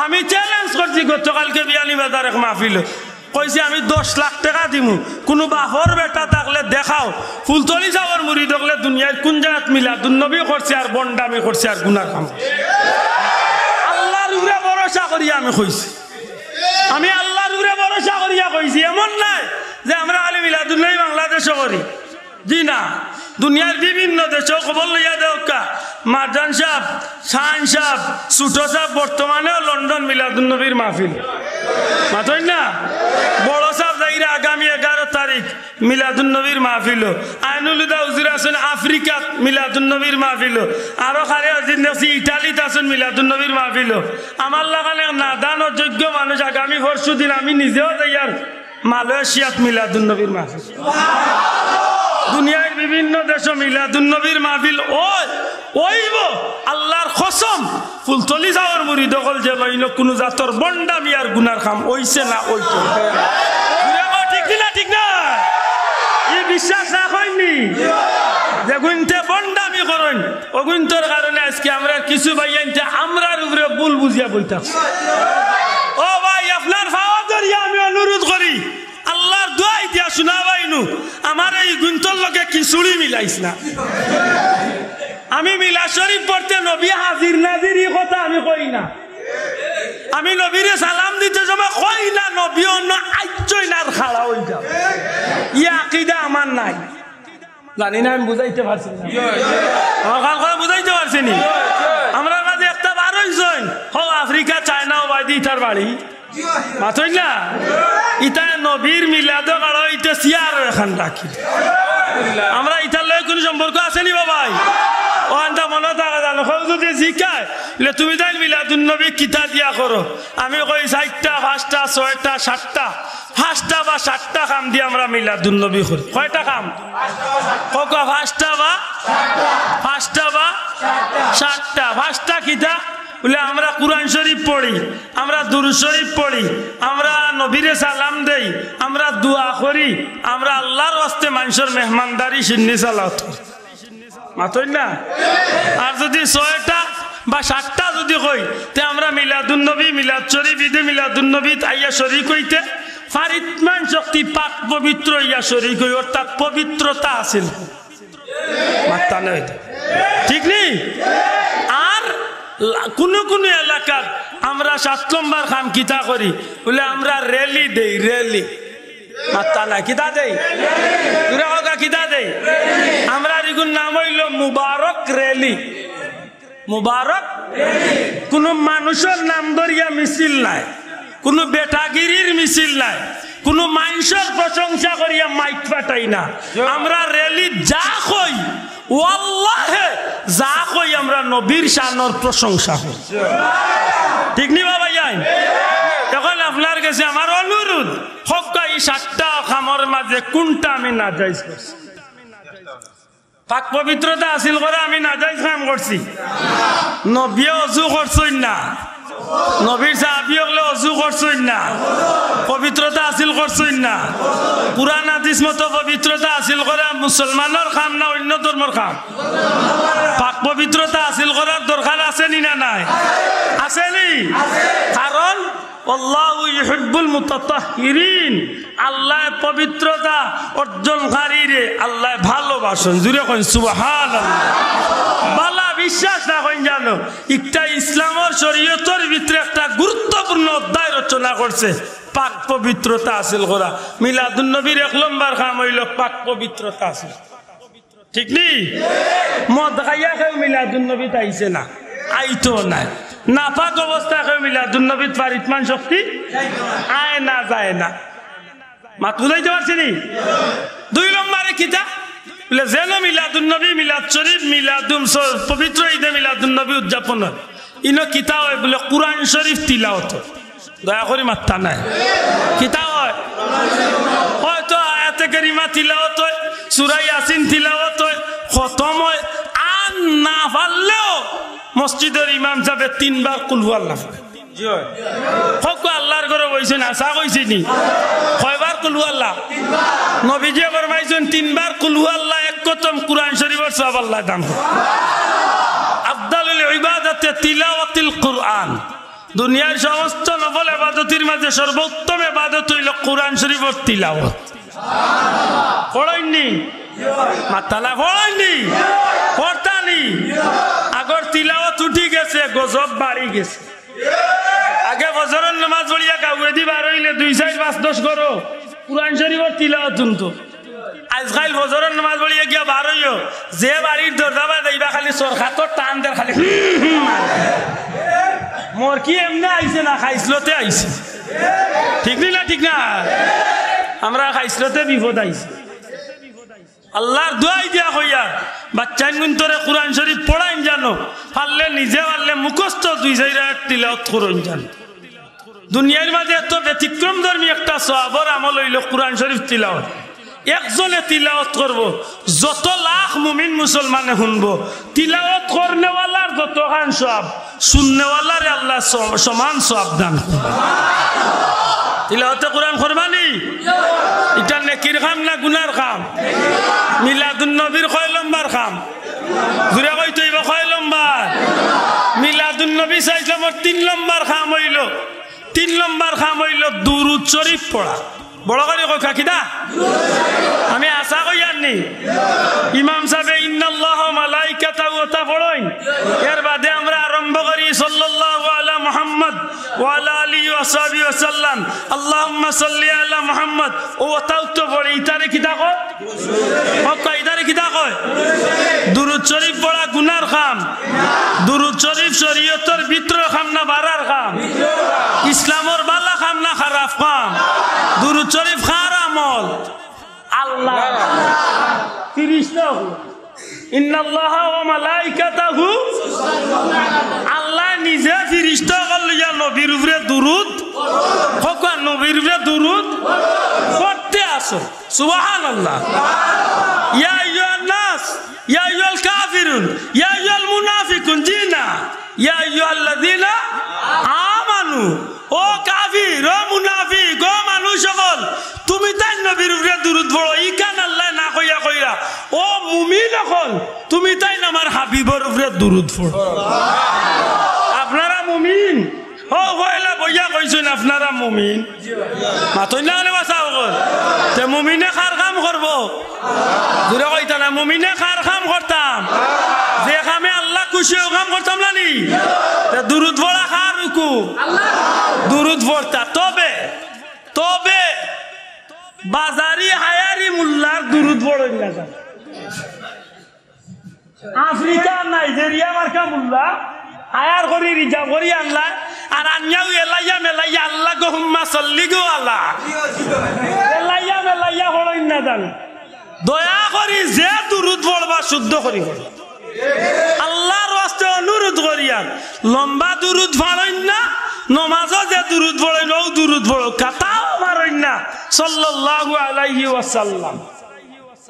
আমি চ্যালেঞ্জ করছি গতকালকে বিয়ানি বাজার এক মাহফিল কইছি আমি 10 লাখ টাকা দিমু, কোনো বাহর বেটা থাকলে দেখাও ফুলতলি যাওয়ার মুড়ি দেখলে দুনিয়ায় কোন জায়গাত মিলাদুন নবী করছে আর বন্ডামি করছে আর গুনার কাম। আল্লাহর উপরে ভরসা করিয়া আমি কইছি, আমি আল্লাহর উপরে ভরসা করিয়া কইছি। এমন নাই যে আমরা খালি মিলাদুন নবী বাংলাদেশে করি, জি না, দুনিয়ার বিভিন্ন দেশে খবর লইয়া দেওকা। মারজান সাহেব, শাহান সাহেব, সুটো সাহেব বর্তমানেও লন্ডন মিলাদুন নবীর মাহফিল মাতই না। বড় সাহেব যাইরা আগামী 11 তারিখ মিলাদুন নবীর মাহফিল। আইনুল হুদা হুজুর আছেন আফ্রিকাত মিলাদুন নবীর মাহফিল। আরো খারে আজিন দেখছি ইটালিতে আছেন মিলাদুন নবীর মাহফিল। আমার লাগালে নাদান ও যোগ্য মানুষ আগামী পরশু দিন আমি নিজেও যাইয়ার মালয়েশিয়াত মিলাদুন নবীর মাহফিল। দুনিয়ার বিভিন্ন দেশে মিলাদুন নবীর মাহফিল ওইব। আল্লাহর কসম ফুলতলি যাওয়ার মুরিদ হল যে লইল কোনো জাতর বন্ডামি আর গুনার কাম ওইছে না ওইতো। ঠিক না? ঠিক না? এই বিশ্বাস রাখেননি যে গুনতে বন্ডামি করেন ও গুনতর কারণে আজকে আমরা কিছু ভাইয়ানতে আমরার উপরে ভুল বুঝিয়া বলতাম। ও ভাই আপনার ভাওয়া ধরিয়া আমি অনুরোধ করি, আল্লাহর দোয়াই দিয়া শোনাবাইনু আমার এই গুন্তর লগে খিচুড়ি মিলাইস না। আমি মিলা শরীফ পড়তে নবী হাজির নাজির এই কথা আমি কই না। আমি নবীরে সালাম দিতে সময় কই না নবী অন্য আইচই না খাড়া হই যাও, ইয়া আকীদা আমার নাই। জানি না আমি বুঝাইতে পারছি না, আমার কাল কথা বুঝাইতে পারছি নি। আমরা কাছে একটা বার হইছেন হো আফ্রিকা চায়না ও বাইদি ইটার বাড়ি মাতই না। ইটা নবীর মিলাদ কারো ইটা সিয়ার এখান রাখি আমরা ইটার লয় কোনো সম্পর্ক আসেনি বাবাই। ও আন্টা মনে থাকা জানো যদি শিখায় তুমি তাই মিলাদুন নবী কিতা দিয়া করো, আমি কই 4টা 5টা 6টা 7টা 5টা বা 7টা কাম দিয়ে আমরা মিলাদুন নবী করি। কয়টা কাম? কোকা 5টা বা 7টা। 5টা কিতা বলে? আমরা কুরআন শরীফ পড়ি, আমরা দুরূদ শরীফ পড়ি, আমরা নবীরে সালাম দেই, আমরা দোয়া করি, আমরা আল্লাহর ওয়াস্তে মানুষের মেহমানদারি সিন্নি সালাত করি। মাতই না? আর যদি 6টা বা 7টা যদি কই তে আমরা মিলাদুন নবী, মিলাদ শরীফ, ঈদে মিলাদুন নবী আইয়া শরীক হইতে ফারিদমান শক্তি পাক পবিত্র ইয়া শরীক হই, অর্থাৎ পবিত্রতা আছিল। মাত্তা নাই, ঠিক নেই? আর কোন কোন এলাকার আমরা 7 নম্বর খাম কিতা করি বলে? আমরা র্যালি দেই, র্যালি। মাত্তা নাই, কিতা দেই? কিতা দেই? আমরা এগুলোর নাম হইল মুবারক র্যালি। মুবারক কোন মানুষের নাম ধরিয়া মিছিল নাই, কোন বেটাগিরির মিছিল নাই, কোন মানুষের প্রশংসা করিয়া মাইক ফাটাই না। আমরা র্যালি যা কই ওয়াল্লাহে যা কই আমরা নবীর শানের প্রশংসা করি। ঠিক নি বাবা? এখন আপনার কাছে আমার অনুরোধ, হক্কা এই 7টা খামর মাঝে কোনটা আমি না যাইজ করছি? পাক পবিত্রতা আসিল করে আমি না যাইজ কাম করছি? নবী অজু করছই না, নবীর সাহাবী হলে অজু করছই না, পবিত্রতা আসিল করছই না। কুরআন হাদিস মতো পবিত্রতা আসিল করে মুসলমানের কাম না অন্য ধর্মের কাম? পাক পবিত্রতা আসিল করার দরকার আছে নি না নাই? আসেনি? কারণ আল্লাহু ইউহিব্বুল মুতাতাহহিরিন, আল্লাহ পবিত্রতা অর্জনকারীরে আল্লাহ ভালোবাসেন। জুড়ে কইন সুবহানাল্লাহ। বালা বিশ্বাস না কইন জানো একটা ইসলামের শরীয়তের ভিতরে একটা গুরুত্বপূর্ণ অধ্যায় রচনা করছে পাক পবিত্রতা হাসিল করা। মিলাদুন নবীর 1 নম্বর কাম হইল পাক পবিত্রতা হাসিল। ঠিক নি? মদ খাইয়া কেউ মিলাদুন নবী আইছে না, আইতো নাই। নাপাক অবস্থা কেউ মিলাদুন নবী ফারিদমান শক্তি আয় না, যায় না। মাত বুঝাইতে পারছি নি? 2 নম্বরে কিতা বলে? যেন মিলাদুন নবী, মিলাদ শরীফ, মিলাদুন পবিত্র ঈদে মিলাদুন নবী উদযাপন হয়, ইনো কিতা হয় বলে? কুরআন শরীফ তিলাওয়াত। দয়া করে মাত্তা নাই, কিতা হয়? হয়তো আয়াতে কারিমা তিলাওয়াত হয়, সূরা ইয়াসিন তিলাওয়াত হয়, খতম হয়। আর না পারলেও মসজিদের ইমাম সাহেব 3 বার কুল হুয়াল্লাহ পড়ে। জি হয়। হক আল্লাহর ঘরে বইছেন, আশা কইছি নি? কয়বার কুল হুয়াল্লাহ? নবীজি ফরমাইছেন 3 বার কুল হুয়াল্লাহ এক খতম কুরআন শরীফের সওয়াব আল্লাহ দান করে। আফদালুল ইবাদাতে তিলাওয়াতুল কুরআন। দুনিয়ার সমস্ত নফল ইবাদতের মাঝে সর্বোত্তম ইবাদত হইল কুরআন শরীফের তিলাওয়াত। পড়াইনি? মাতালা পড়াইনি? পড়তানি? আগর তিলাওয়াত উঠি গেছে, গজব বাড়ি গেছে। আগে ফজরের নামাজ পড়িয়া গাউয়ে দি বার হইলে 2, 4, 5, 10 করো কুরআন শরীফের তিলাওয়াত শুনতো। আজকাল ফজরের নামাজ পড়িয়া গিয়া বার হইও, যে বাড়ির দরজা দেইবা খালি সরখাতর টান দের, খালি মোর কি এমনি আইছে না খাইছলতে আইছে। ঠিক না? ঠিক না? আমরা খাইছলতে বিপদ আইছে। আল্লাহর দোয়াই দিয়া হইয়া বাচ্চান গুন্তরে কুরআন শরীফ পড়াইন জানো, পারলে নিজে পারলে মুখস্থ 2-4 রাত তিলাওয়াত করুন জানো। দুনিয়ার মাঝে এত ব্যতিক্রম ধর্মী একটা সওয়াবের আমল হইল কুরআন শরীফ তিলাওয়াত। একজনে তিলাওয়াত করব, যত লাখ মুমিন মুসলমানে শুনবো। তিলাওয়াত করনেওয়ালার যত খান সওয়াব, শুননেওয়ালার আল্লাহ সমান সওয়াব দান করবে। তিলাওয়াতে কুরআন করবানি? এটা নেকির কাম না গুনার কাম? মিলাদুন নবীর কয় নম্বর কাম? জুড়ে কই তৈব কয় নম্বর? মিলাদুন নবী সাইলামর 3 নম্বর কাম হইল, 3 নম্বর কাম হইল দুরূদ শরীফ পড়া। বড় করে কই কাকিদা আমি আশা কই জানি ইমাম সাহেব ইন্নাল্লাহু মালাইকাতাহু ওয়া পড়াই। এর বাদে আমরা আরম্ভ করি সাল্লাল্লাহু আলা মুহাম্মদ ওয়া আলা আলিহি ওয়া সাহবিহি ওয়া সাল্লাম, আল্লাহুম্মা সাল্লি আলা মুহাম্মদ। ও তাও তো পড়ি ইতারে কিতা কয়? হক ইতারে কিতা কয়? দুরূদ শরীফ পড়া গুনার কাম? দুরূদ শরীফ শরীয়তের ভিতর কাম না বাড়ার কাম? ইসলামের বালা কাম না খারাপ কাম? দুরূদ শরীফ খার আমল। আল্লাহ ফিরিস্তা ইন্নাল্লাহা ওয়া মালাইকাতাহু, আল্লাহ নিজে ফিরিস্তা কল লইয়া নবীর উপরে দুরূদ। হক নবী নবীর উপরে দুরূদ পড়তে আসো সুবহানাল্লাহ ইয়া আইয়ুহান নাস ইয়া আইয়ুহাল কাফিরুন ইয়া আইয়ুহাল মুনাফিকুন জিনা ইয়া আইয়ুহাল্লাযিনা আমানু ও কাফির ও মুনাফিক ও মানুষ সকল তুমি তাই নবীর উপরে দুরূদ পড়ো ই কান আল্লাহ না কইয়া কইরা ও মুমিন সকল তুমি তাই আমার হাবিবের উপরে দুরূদ পড়ো আপনারা মুমিন ও কইলা বইয়া কইছেন আপনারা মুমিন মাতই না রে বাসা সকল তে মুমিনে কার কাম করব জোরে কইতা না মুমিনে কার কাম করতাম যে কামে আল্লাহ খুশি ও কাম করতাম না নি তে দুরূদ পড়া কার হুকুম আল্লাহ দুরূদ পড়তা তবে তবে বাজারি হায়ারি মোল্লার দুরূদ পড়েন না আফ্রিকা নাইজেরিয়া মার্কা মোল্লা হায়ার করি রিজার্ভ করি আনলা আর আনিয়াও এলাইয়া মেলাইয়া আল্লাহ গো হুম্মা সাল্লি গো আল্লাহ এলাইয়া মেলাইয়া পড়েন না জান দয়া করি যে দুরূদ পড়বা শুদ্ধ করি পড়ো আল্লাহর ওয়াস্তে অনুরোধ করিয়া লম্বা দুরূদ পড়েন না নমাজও যে দুরূদ পড়েন ও দুরূদ পড়ো কাতাও মারেন না সাল্লাল্লাহু আলাইহি ওয়াসাল্লাম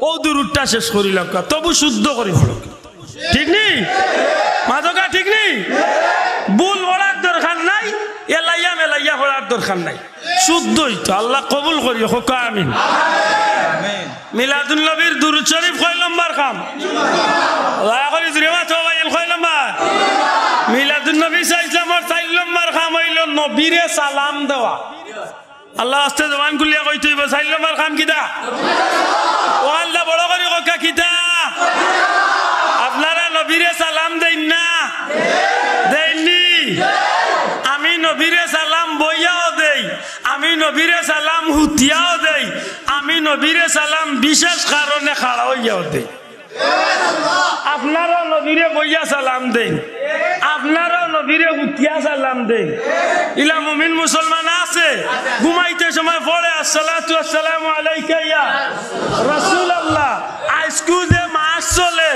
ও দুরূদটা শেষ করিলাম তবু শুদ্ধ করি পড়ো ঠিক নেই মাদকা ঠিক নেই ভুল পড়ার দরকার নাই এলাইয়া মেলাইয়া পড়ার দরকার নাই শুদ্ধই তো আল্লাহ কবুল করি হোক আমিন মিলাদুন নবীর দুরূদ শরীফ কয় নম্বর কাম দয়া করে জিরেমা তো ভাইল কয় নম্বর মিলাদুন নবী সাইলামর 4 নম্বর কাম হইল নবীরে সালাম দেওয়া আল্লাহ আস্তে জবান খুলিয়া কই তুইব 4 নম্বর কাম কিটা ও আল্লাহ বড় করে ককা কিটা আপনারা নবীরে সালাম দেন না দেননি আমি নবীরে সালাম বইয়াও দেই আমি নবীরে সালাম হুতিয়াও দেই আমি নবীরে সালাম বিশেষ কারণে খাড়া হইয়াও দেই আপনারা নবীরে বইয়া সালাম দেন আপনারা নবীরে হুতিয়া সালাম দেন ইলা মুমিন মুসলমান আছে ঘুমাইতে সময় পড়ে আসসালাতু ওয়াসসালামু আলাইকা ইয়া রাসূলুল্লাহ আজকে যে মাস চলে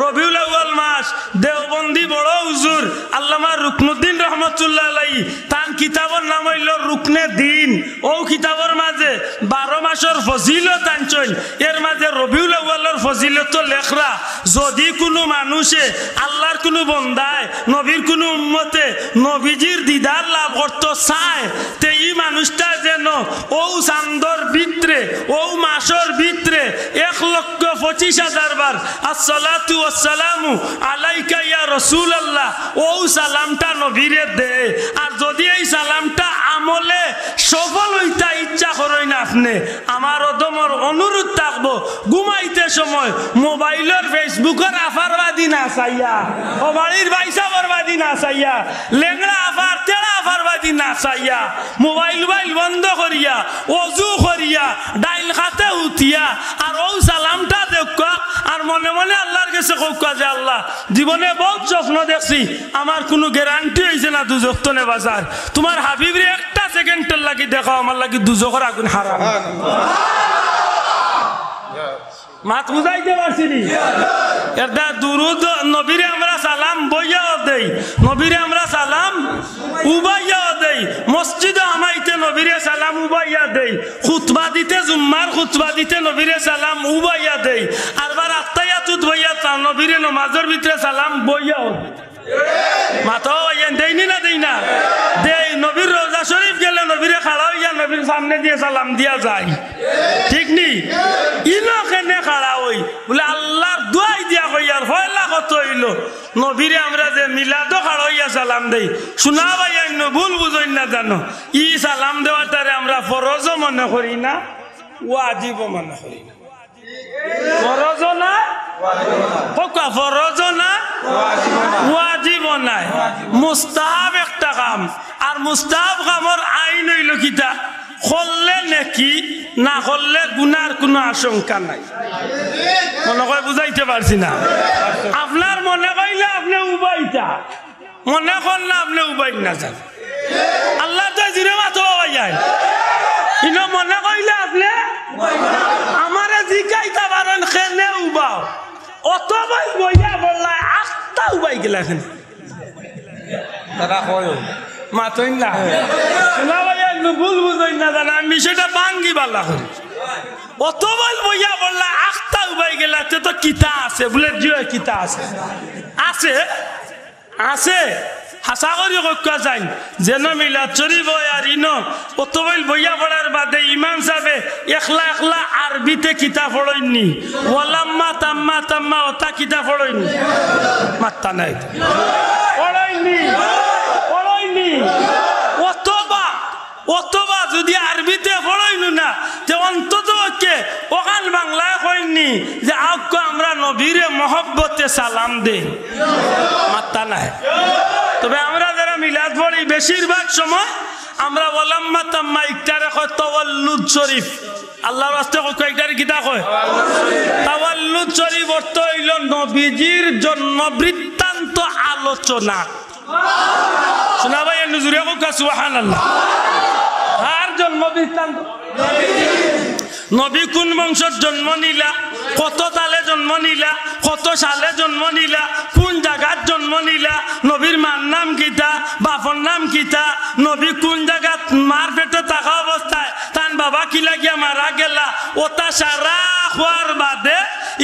রবিউল আউয়াল মাস দেওবন্দি বড় হুজুর আল্লামা রুকনুদ্দিন রহমাতুল্লাহ আলাইহি তান কিতাবের নাম হইল রুকনে দিন ও কিতাবের মাঝে 12 মাসের ফজিলত আনছেন এর মাঝে রবিউল আউয়ালের ফজিলত লেখরা যদি কোনো মানুষে আল্লাহর কোনো বন্দায় নবীর কোনো উম্মতে নবীজির দিদার লাভ করতে চায় তে এই মানুষটা যেন ও চান্দর ভিতরে ও মাসের ভিতরে 1,25,000 বার আসসালাতু ওয়াসসালামু আলাইকা ইয়া রাসূলুল্লাহ ও সালামটা নবীরে দে আর যদি এই সালামটা আমলে সফল হইতা ইচ্ছা করেন না আপনি আমার অদমর অনুরোধ থাকবো ঘুমাইতে সময় মোবাইলের ফেসবুকের আফারবাদী না চাইয়া ও বাড়ির বাইসা বরবাদী না চাইয়া লেংড়া আফার তেড়া আফারবাদী না চাইয়া মোবাইল বন্ধ করিয়া অজু করিয়া ডাইল খাতে উঠিয়া আর ও সালামটা দেখা আর মনে মনে আল্লাহর কাছে কোকা যে আল্লাহ জীবনে বহুত স্বপ্ন দেখছি আমার কোনো গ্যারান্টি হয়েছে না দুজক তো নে বাজার তোমার হাবিবরে একটা সেকেন্ডের লাগি দেখো আমার লাগি দুজকের আগুন হারাম মাত বুঝাইতে পারছি নি এটা দুরুদ নবীরে আমরা সালাম বইয়াও দেই নবীরে আমরা সালাম উবাইয়াও দেই মসজিদে আমাইতে নবীরে সালাম উবাইয়া দেই খুতবা দিতে জুম্মার খুতবা দিতে নবীরে সালাম উবাইয়া দেই আর বার আত্তায়াতুত বইয়া তা নবীরে নামাজের ভিতরে সালাম বইয়াও মাথাও দেয়নি না দেই না দেই নবীর রোজা শরীফ গেলে নবীরে খাড়া হইয়া নবীর সামনে দিয়ে সালাম দিয়া যায় ঠিক নি ইনো কেনে খাড়া হই বলে আল্লাহর দোয়াই দিয়া কইয়ার ফয়লা কত হইল নবীরে আমরা যে মিলাদও খাড়া হইয়া সালাম দেই শোনা ভাই ভুল বুঝই না জানো ই সালাম দেওয়াটারে আমরা ফরজও মনে করি না ওয়াজিবও মনে করি না ফরজ না ফরজ না ওয়াজিব নাই মুস্তাহাব একটা কাম আর মুস্তাহাব কামর আইন হইল কিতা করলে নাকি না করলে গুনার কোনো আশঙ্কা নাই মনে করে বুঝাইতে পারছি না আপনার মনে কইলে আপনি উবাইতা মনে করলে আপনি উবাই না যান আল্লাহ তো জিরে মাতো যায় ইনো মনে কইলে আপনি আমারে জিকাইতা পারেন কেনে উবাও অত ভাই বইয়া বললা আস্তা উবাই গেলা কেন তারা কয় মাতই না শোনা ভাই ভুল বুঝই না জানা আমি বিষয়টা বাঙ্গি বালা করি অত বল বইয়া বললা আখতা উবাই গেলাতে তো কিতা আছে বলে জিও কিতা আছে আছে আছে হাসা করি কক্কা যাই যেন মিলাদ শরীফ আর ইনো অত বল বইয়া পড়ার বাদে ইমাম সাহেবে একলা একলা আরবিতে কিতা পড়ইনি ওয়ালাম্মা তাম্মা তাম্মা ওটা কিতা পড়ইনি মাত্তা নাই পড়ইনি অথবা যদি আরবিতে পড়াইনু না তে অন্তত ওখান বাংলায় কইনি যে আক্ষ আমরা নবীরে মহব্বতে সালাম দে মাত্তা নাই তবে আমরা যারা মিলাদ পড়ি বেশিরভাগ সময় আমরা ওয়ালাম্মা তাম্মা ইকটারে কয় তাওয়াল্লুদ শরীফ আল্লাহর রাস্তে কয়টার কিতা কয় তাওয়াল্লুদ শরীফ অর্থ হইল নবীজির জন্ম বৃত্তান্ত আলোচনা শোনা ভাই নুজুরিয়া কোকা সুবহানাল্লাহ আর জন্ম বৃত্তান্ত নবী কোন বংশত জন্ম নিলা কত তালে জন্ম নিলা কত সালে জন্ম নিলা কোন জায়গার জন্ম নিলা নবীর মার নাম কিতা বাপর নাম কিতা নবী কোন জায়গাত মার পেটে থাকা অবস্থায় তান বাবা কি লাগিয়া মারা গেলা ওটা সারা হওয়ার বাদে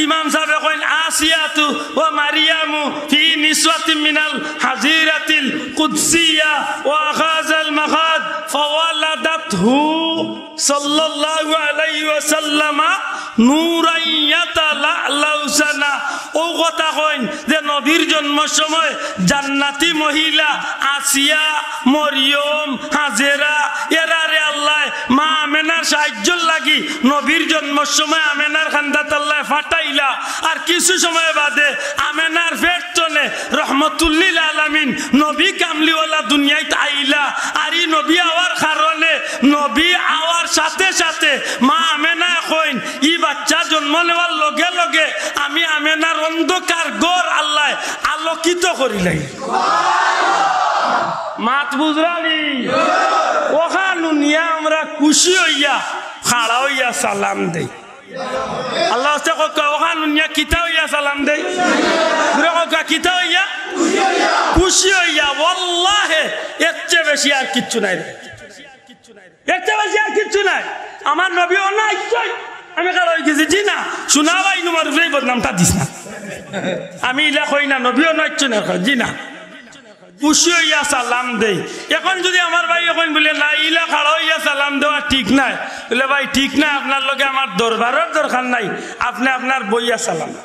ইমাম সাহেব কইন আসিয়াতু ওয়া মারিয়ামু ফি নিসওয়াতিন মিনাল হাজিরাতিল কুদসিয়া ওয়া আখাযাল মাখাদ ফাওয়ালাদাতহু সাল্লাল্লাহু আলাইহি ওয়াসাল্লাম নূরাইয়াতালাউসানা ও কথা কইন যে নবীর জন্ম সময় জান্নাতি মহিলা আসিয়া মরিয়ম হাজেরা এরারে আল্লাহ মা আমেনার সাহায্য লাগি নবীর জন্ম সময় আমেনার খান্দাত আল্লাহ ফাটাইলা আর কিছু সময় বাদে আমেনার ফেরতনে রহমতুল্লিল আলামিন নবী কামলিওয়ালা দুনিয়ায় আইলা আর এই নবী আওয়ার কারণে নবী আওয়ার সাথে সাথে মা আমেনা কইন ই বাচ্চা জন্ম নেওয়ার লগে লগে আমি আমেনার অন্ধকার গড় আল্লাহ আলোকিত করিলাই মাত বুঝরানি ওখানু নিয়ে আমরা খুশি হইয়া খাড়া হইয়া সালাম দেই আল্লাহ ওখানু নিয়ে কিতা হইয়া সালাম দেই কিতা হইয়া খুশি হইয়া ওয়াল্লাহে এর চেয়ে বেশি আর কিচ্ছু নাই এর চেয়ে বেশি আর কিচ্ছু নাই আমার নবী ও নাই আমি কারো গেছি জি না শোনা ভাই তোমার উপরে বদনামটা দিস না আমি ইলা কই না নবীও নচ্ছ না জি না খুশি হইয়া সালাম দেই এখন যদি আমার ভাই এখন বলে না ইলা খাড়া হইয়া সালাম দেওয়া ঠিক নাই বলে ভাই ঠিক নাই আপনার লগে আমার দরবারের দরকার নাই আপনি আপনার বইয়া সালাম না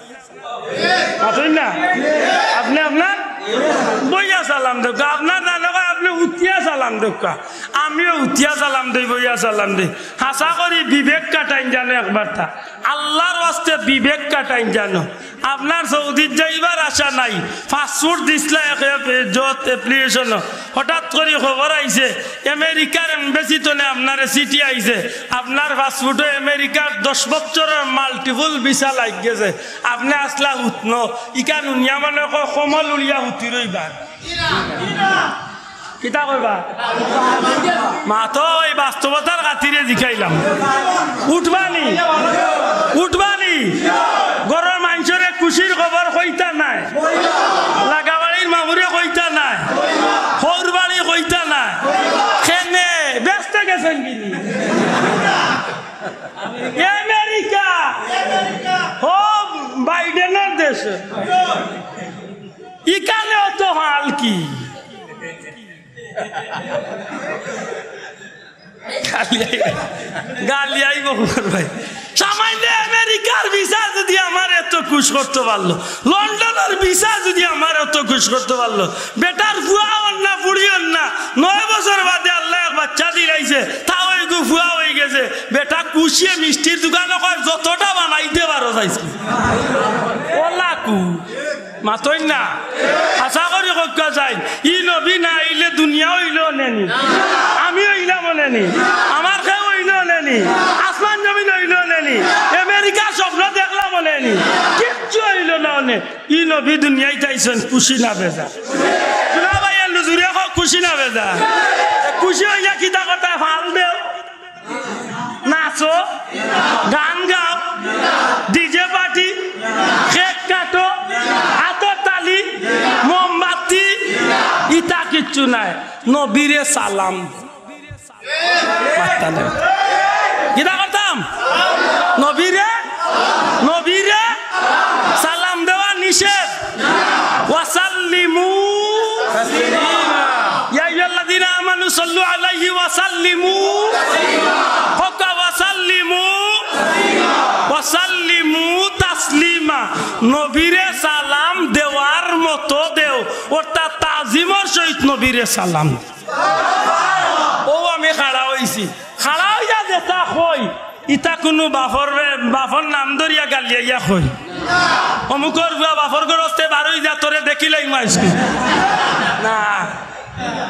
আপনি আপনার বইয়া সালাম দেখা আপনার না লগা আপনি উঠিয়া সালাম দেখা আমিও উঠিয়া সালাম দেই বইয়া সালাম দেই হাসা করি বিবেক কাটাইন জানো একবার তা আল্লাহর ওয়াস্তে বিবেক কাটাইন জানো আপনার সৌদির যাইবার আশা নাই পাসপোর্ট দিসলা যত অ্যাপ্লিকেশন হঠাৎ করে খবর আইছে আমেরিকার এম্বাসিতে আপনার চিঠি আইছে আপনার পাসপোর্টে আমেরিকার 10 বছরের মাল্টিপল ভিসা লাগ গেছে আপনি আসলা উঠন ইকান উনিয়া মানে কমল উলিয়া উঠি রইবা কিতা কইবা মাতো এই বাস্তবতার খাতিরে জিকাইলাম উঠবানি উঠবানি ঘরের মানুষের খুশির খবর কইতা নাই লাগাবাড়ির মামুরে কইতা নাই হৌর বাড়ি কইতা নাই খেনে ব্যস্ত গেছেন কিনি আমেরিকা ও বাইডেনের দেশ ইকানে অত হাল কি গালি আইব ভাই সামান্য আমেরিকার ভিসা যদি আমার এত খুশ করতে পারলো লন্ডনের ভিসা যদি আমার এত খুশ করতে পারলো বেটার ফুয়া না বুড়ি না 9 বছর বাদে আল্লাহ এক বাচ্চা দিলাইছে তাও একটু ফুয়া হয়ে গেছে বেটা কুশিয়ে মিষ্টির দোকানে যতটা বানাইতে পারো চাইছে ওলা কু মাতই না আশা করি কক্কা যাই ই নবী না আইলে দুনিয়া হইল নেনি আমি হইলাম নেনি আমার খেয়ে হইল নেনি আসমান জমিন হইল নেনি আমেরিকা স্বপ্ন দেখলাম নেনি কিচ্ছু হইল না ই নবী দুনিয়ায় যাইছেন খুশি না বেজা শোনা ভাই নুজুরে খুশি না বেজা খুশি হইয়া কিতা কথা ভাল দেও নাচো গান গাও ডিজে পার্টি কেক কাটো হাতের তালি মোমবাতি ইটা কিচ্ছু নাই নবীরে সালাম তাহলে কিতা করতাম নবীরে নবীরে সালাম দেওয়া নিষেধ ওয়াসাল্লিমু তাসলিমা ইয়া আইয়ুহাল্লাযীনা আমানু সাল্লু আলাইহি ওয়াসাল্লিমু হকা ওয়াসাল্লিমু ওয়াসাল্লিমু তাসলিমা নবীরে সালাম দেওয়ার মতো দেও অর্থাৎ তাজিমর সহিত নবীরে সালাম ও আমি খাড়া হইছি খাড়া হইয়া যেটা কই ইটা কোনো বাফর নাম ধরিয়া গালিয়া কই অমুকর বাফর গরস্তে বারোই যা তোরে দেখিলাই মাইছি না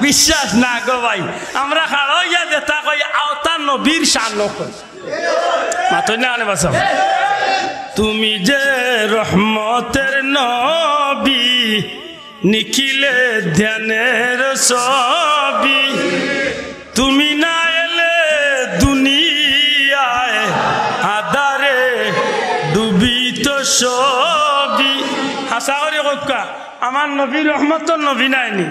বিশ্বাস না গো ভাই আমরা খাড়া হইয়া যেটা কই আওতা নবীর শান কই মাতই না আনে বাসাও তুমি যে রহমতের নবী নিখিলে ধ্যানের ছবি তুমি না এলে দুনিয়ায় আদারে ডুবিত সবই হাসা করে কক্কা আমার নবী রহমতের নবী নাইনি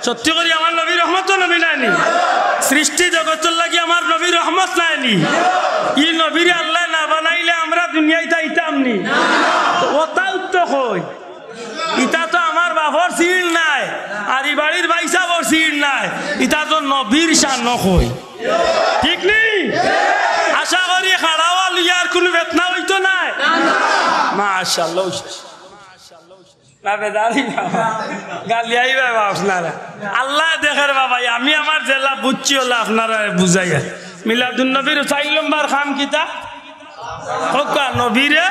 সত্যি করি আমার নবী রহমতের নবী নাইনি সৃষ্টি জগতের লাগি আমার নবী রহমত নাইনি ই নবীর আল্লাহ না বানাইলে আমরা দুনিয়ায় যাইতাম নি ওটা উত্তর কই ইটা তো আমার বাপর সিল নাই আর এই বাড়ির বাইসাবর সিল নাই ইটা তো নবীর শান কই ঠিক নেই আশা করি খাড়াওয়া লিয়ার কোনো বেতনা হইতো নাই মাশাআল্লাহ আল্লাহ দেখের বাবা আমি আমার জেলা বুঝছি হলো আপনারা বুঝাইয়া মিলাদুন নবীর 4 নম্বর খাম কিতা নবীরে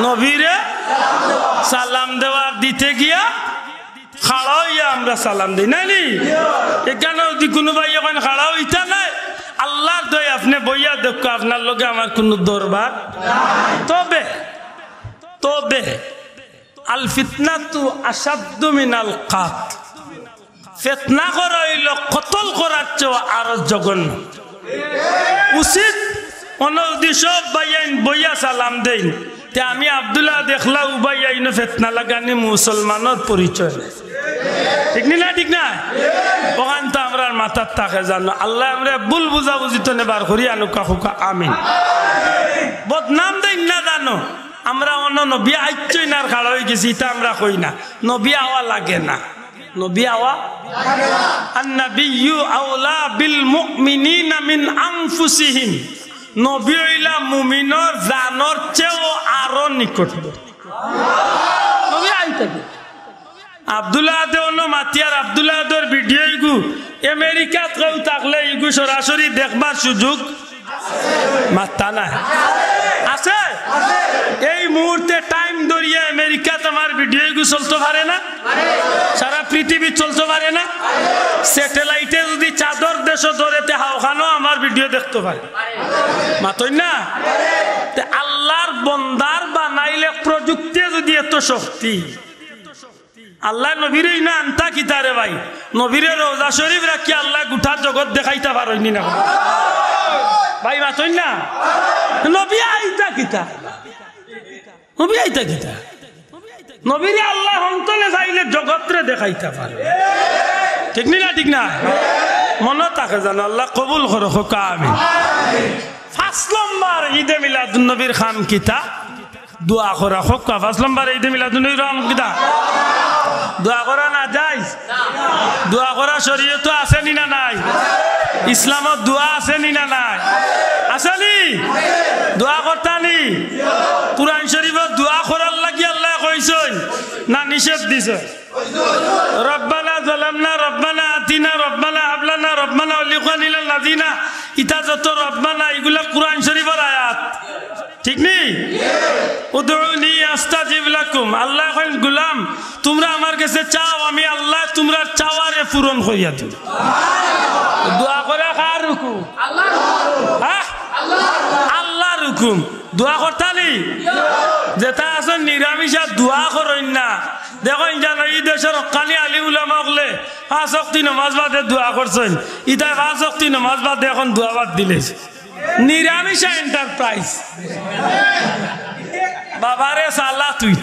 নবীরে সালাম দেওয়া দিতে গিয়া খাড়া হইয়া আমরা সালাম দিই নাইনি এখানে যদি কোনো ভাই এখন খাড়া হইতা নাই আল্লাহর দয় আপনি বইয়া দেখো আপনার লগে আমার কোনো দরবার তবে তবে আল ফিতনাতু আসাদ্দু মিনাল কাতল ফিতনা করা হইল কতল করার চেয়ে আরো জঘন্য উচিত অনদি সব বাইন বইয়া সালাম দেন তে আমি আব্দুল্লাহ দেখলা উবাই আইন ফিতনা লাগানি মুসলমানের পরিচয় ঠিক না ঠিক না ওখান তো আমরা মাথার থাকে জানো আল্লাহ আমরা ভুল বুঝা বুঝিত নেবার করি আনুকা হুকা আমিন বদনাম দেন না জানো আমরা অন্য নবী আইচই না খাড়া হয়ে গেছি তা আমরা কই না নবী আওয়া লাগে না নবী আওয়া আন-নাবিয়্যু আওলা বিল মুমিনিনা মিন আনফুসিহিম নবী হইলা মুমিনের জানর চেয়েও আরো নিকট নবী আইতে আব্দুল্লাহ দেওন মাতিয়ার আব্দুল্লাহ দেওর ভিডিও ইগু আমেরিকাত কেউ থাকলে ইগু সরাসরি দেখবার সুযোগ মাত্তা নাই আছে এই মুহূর্তে টাইম ধরিয়ে আমেরিকা তোমার ভিডিও ইগু চলতে পারে না সারা পৃথিবী চলতে পারে না স্যাটেলাইটে যদি চাদর দেশ ধরেতে হাওখানো আমার ভিডিও দেখতে পারে মাতই না আল্লাহর বন্দার বানাইলে প্রযুক্তি যদি এত শক্তি আল্লাহ নবীর না আনতা কিতারে ভাই নবীর রোজা শরীফ রাখি আল্লাহ গোটা জগৎ দেখাইতে পারইনি না ভাই মাতই না নবী আইতা কিতা নবী আইতা কিতা নবীর আল্লাহ অন্তলে চাইলে জগৎরে দেখাইতে পারে ঠিক না ঠিক না মনে থাকে জানো আল্লাহ কবুল করো হোকা আমিন 5 নম্বর ঈদে মিলাদুন নবীর খাম কিতা দোয়া করা হোকা 5 নম্বর ঈদে মিলাদুন নবীর খাম কিতা দোয়া করা না যাইজ দোয়া করা শরীয়ত আছে নি না নাই ইসলামত দোয়া আছে নি না নাই আসেনি দোয়া করতানি কুরআন শরীফত দোয়া করার লাগি আল্লাহ কইছেন না নিষেধ দিছে রব্বানা যালামনা রব্বানা আতিনা রব্বানা হাব লানা রব্বানা ওয়ালিকুনা লিল লাযিনা ইতা যত রব্বানা এগুলা কুরআন শরীফের আয়াত ঠিক নেই উদউনি আস্তাজিব লাকুম আল্লাহ কইন গোলাম তোমরা আমার কাছে চাও আমি আল্লাহ তোমরা চাওয়ারে পূরণ করিয়া দেব দোয়া করে কার হুকুম আল্লাহর হ্যাঁ আল্লাহর হুকুম দোয়া করতালি যেটা আছে নিরামিষা দোয়া করেন না দেখেন জানো এই দেশের কানি আলী উলামা হলে 5 ওয়াক্ত নামাজ বাদে দোয়া করছেন ইটা 5 ওয়াক্ত নামাজ বাদে এখন দোয়া বাদ দিলেছে নিরামিষা এন্টারপ্রাইজ বাবারে সালা তুই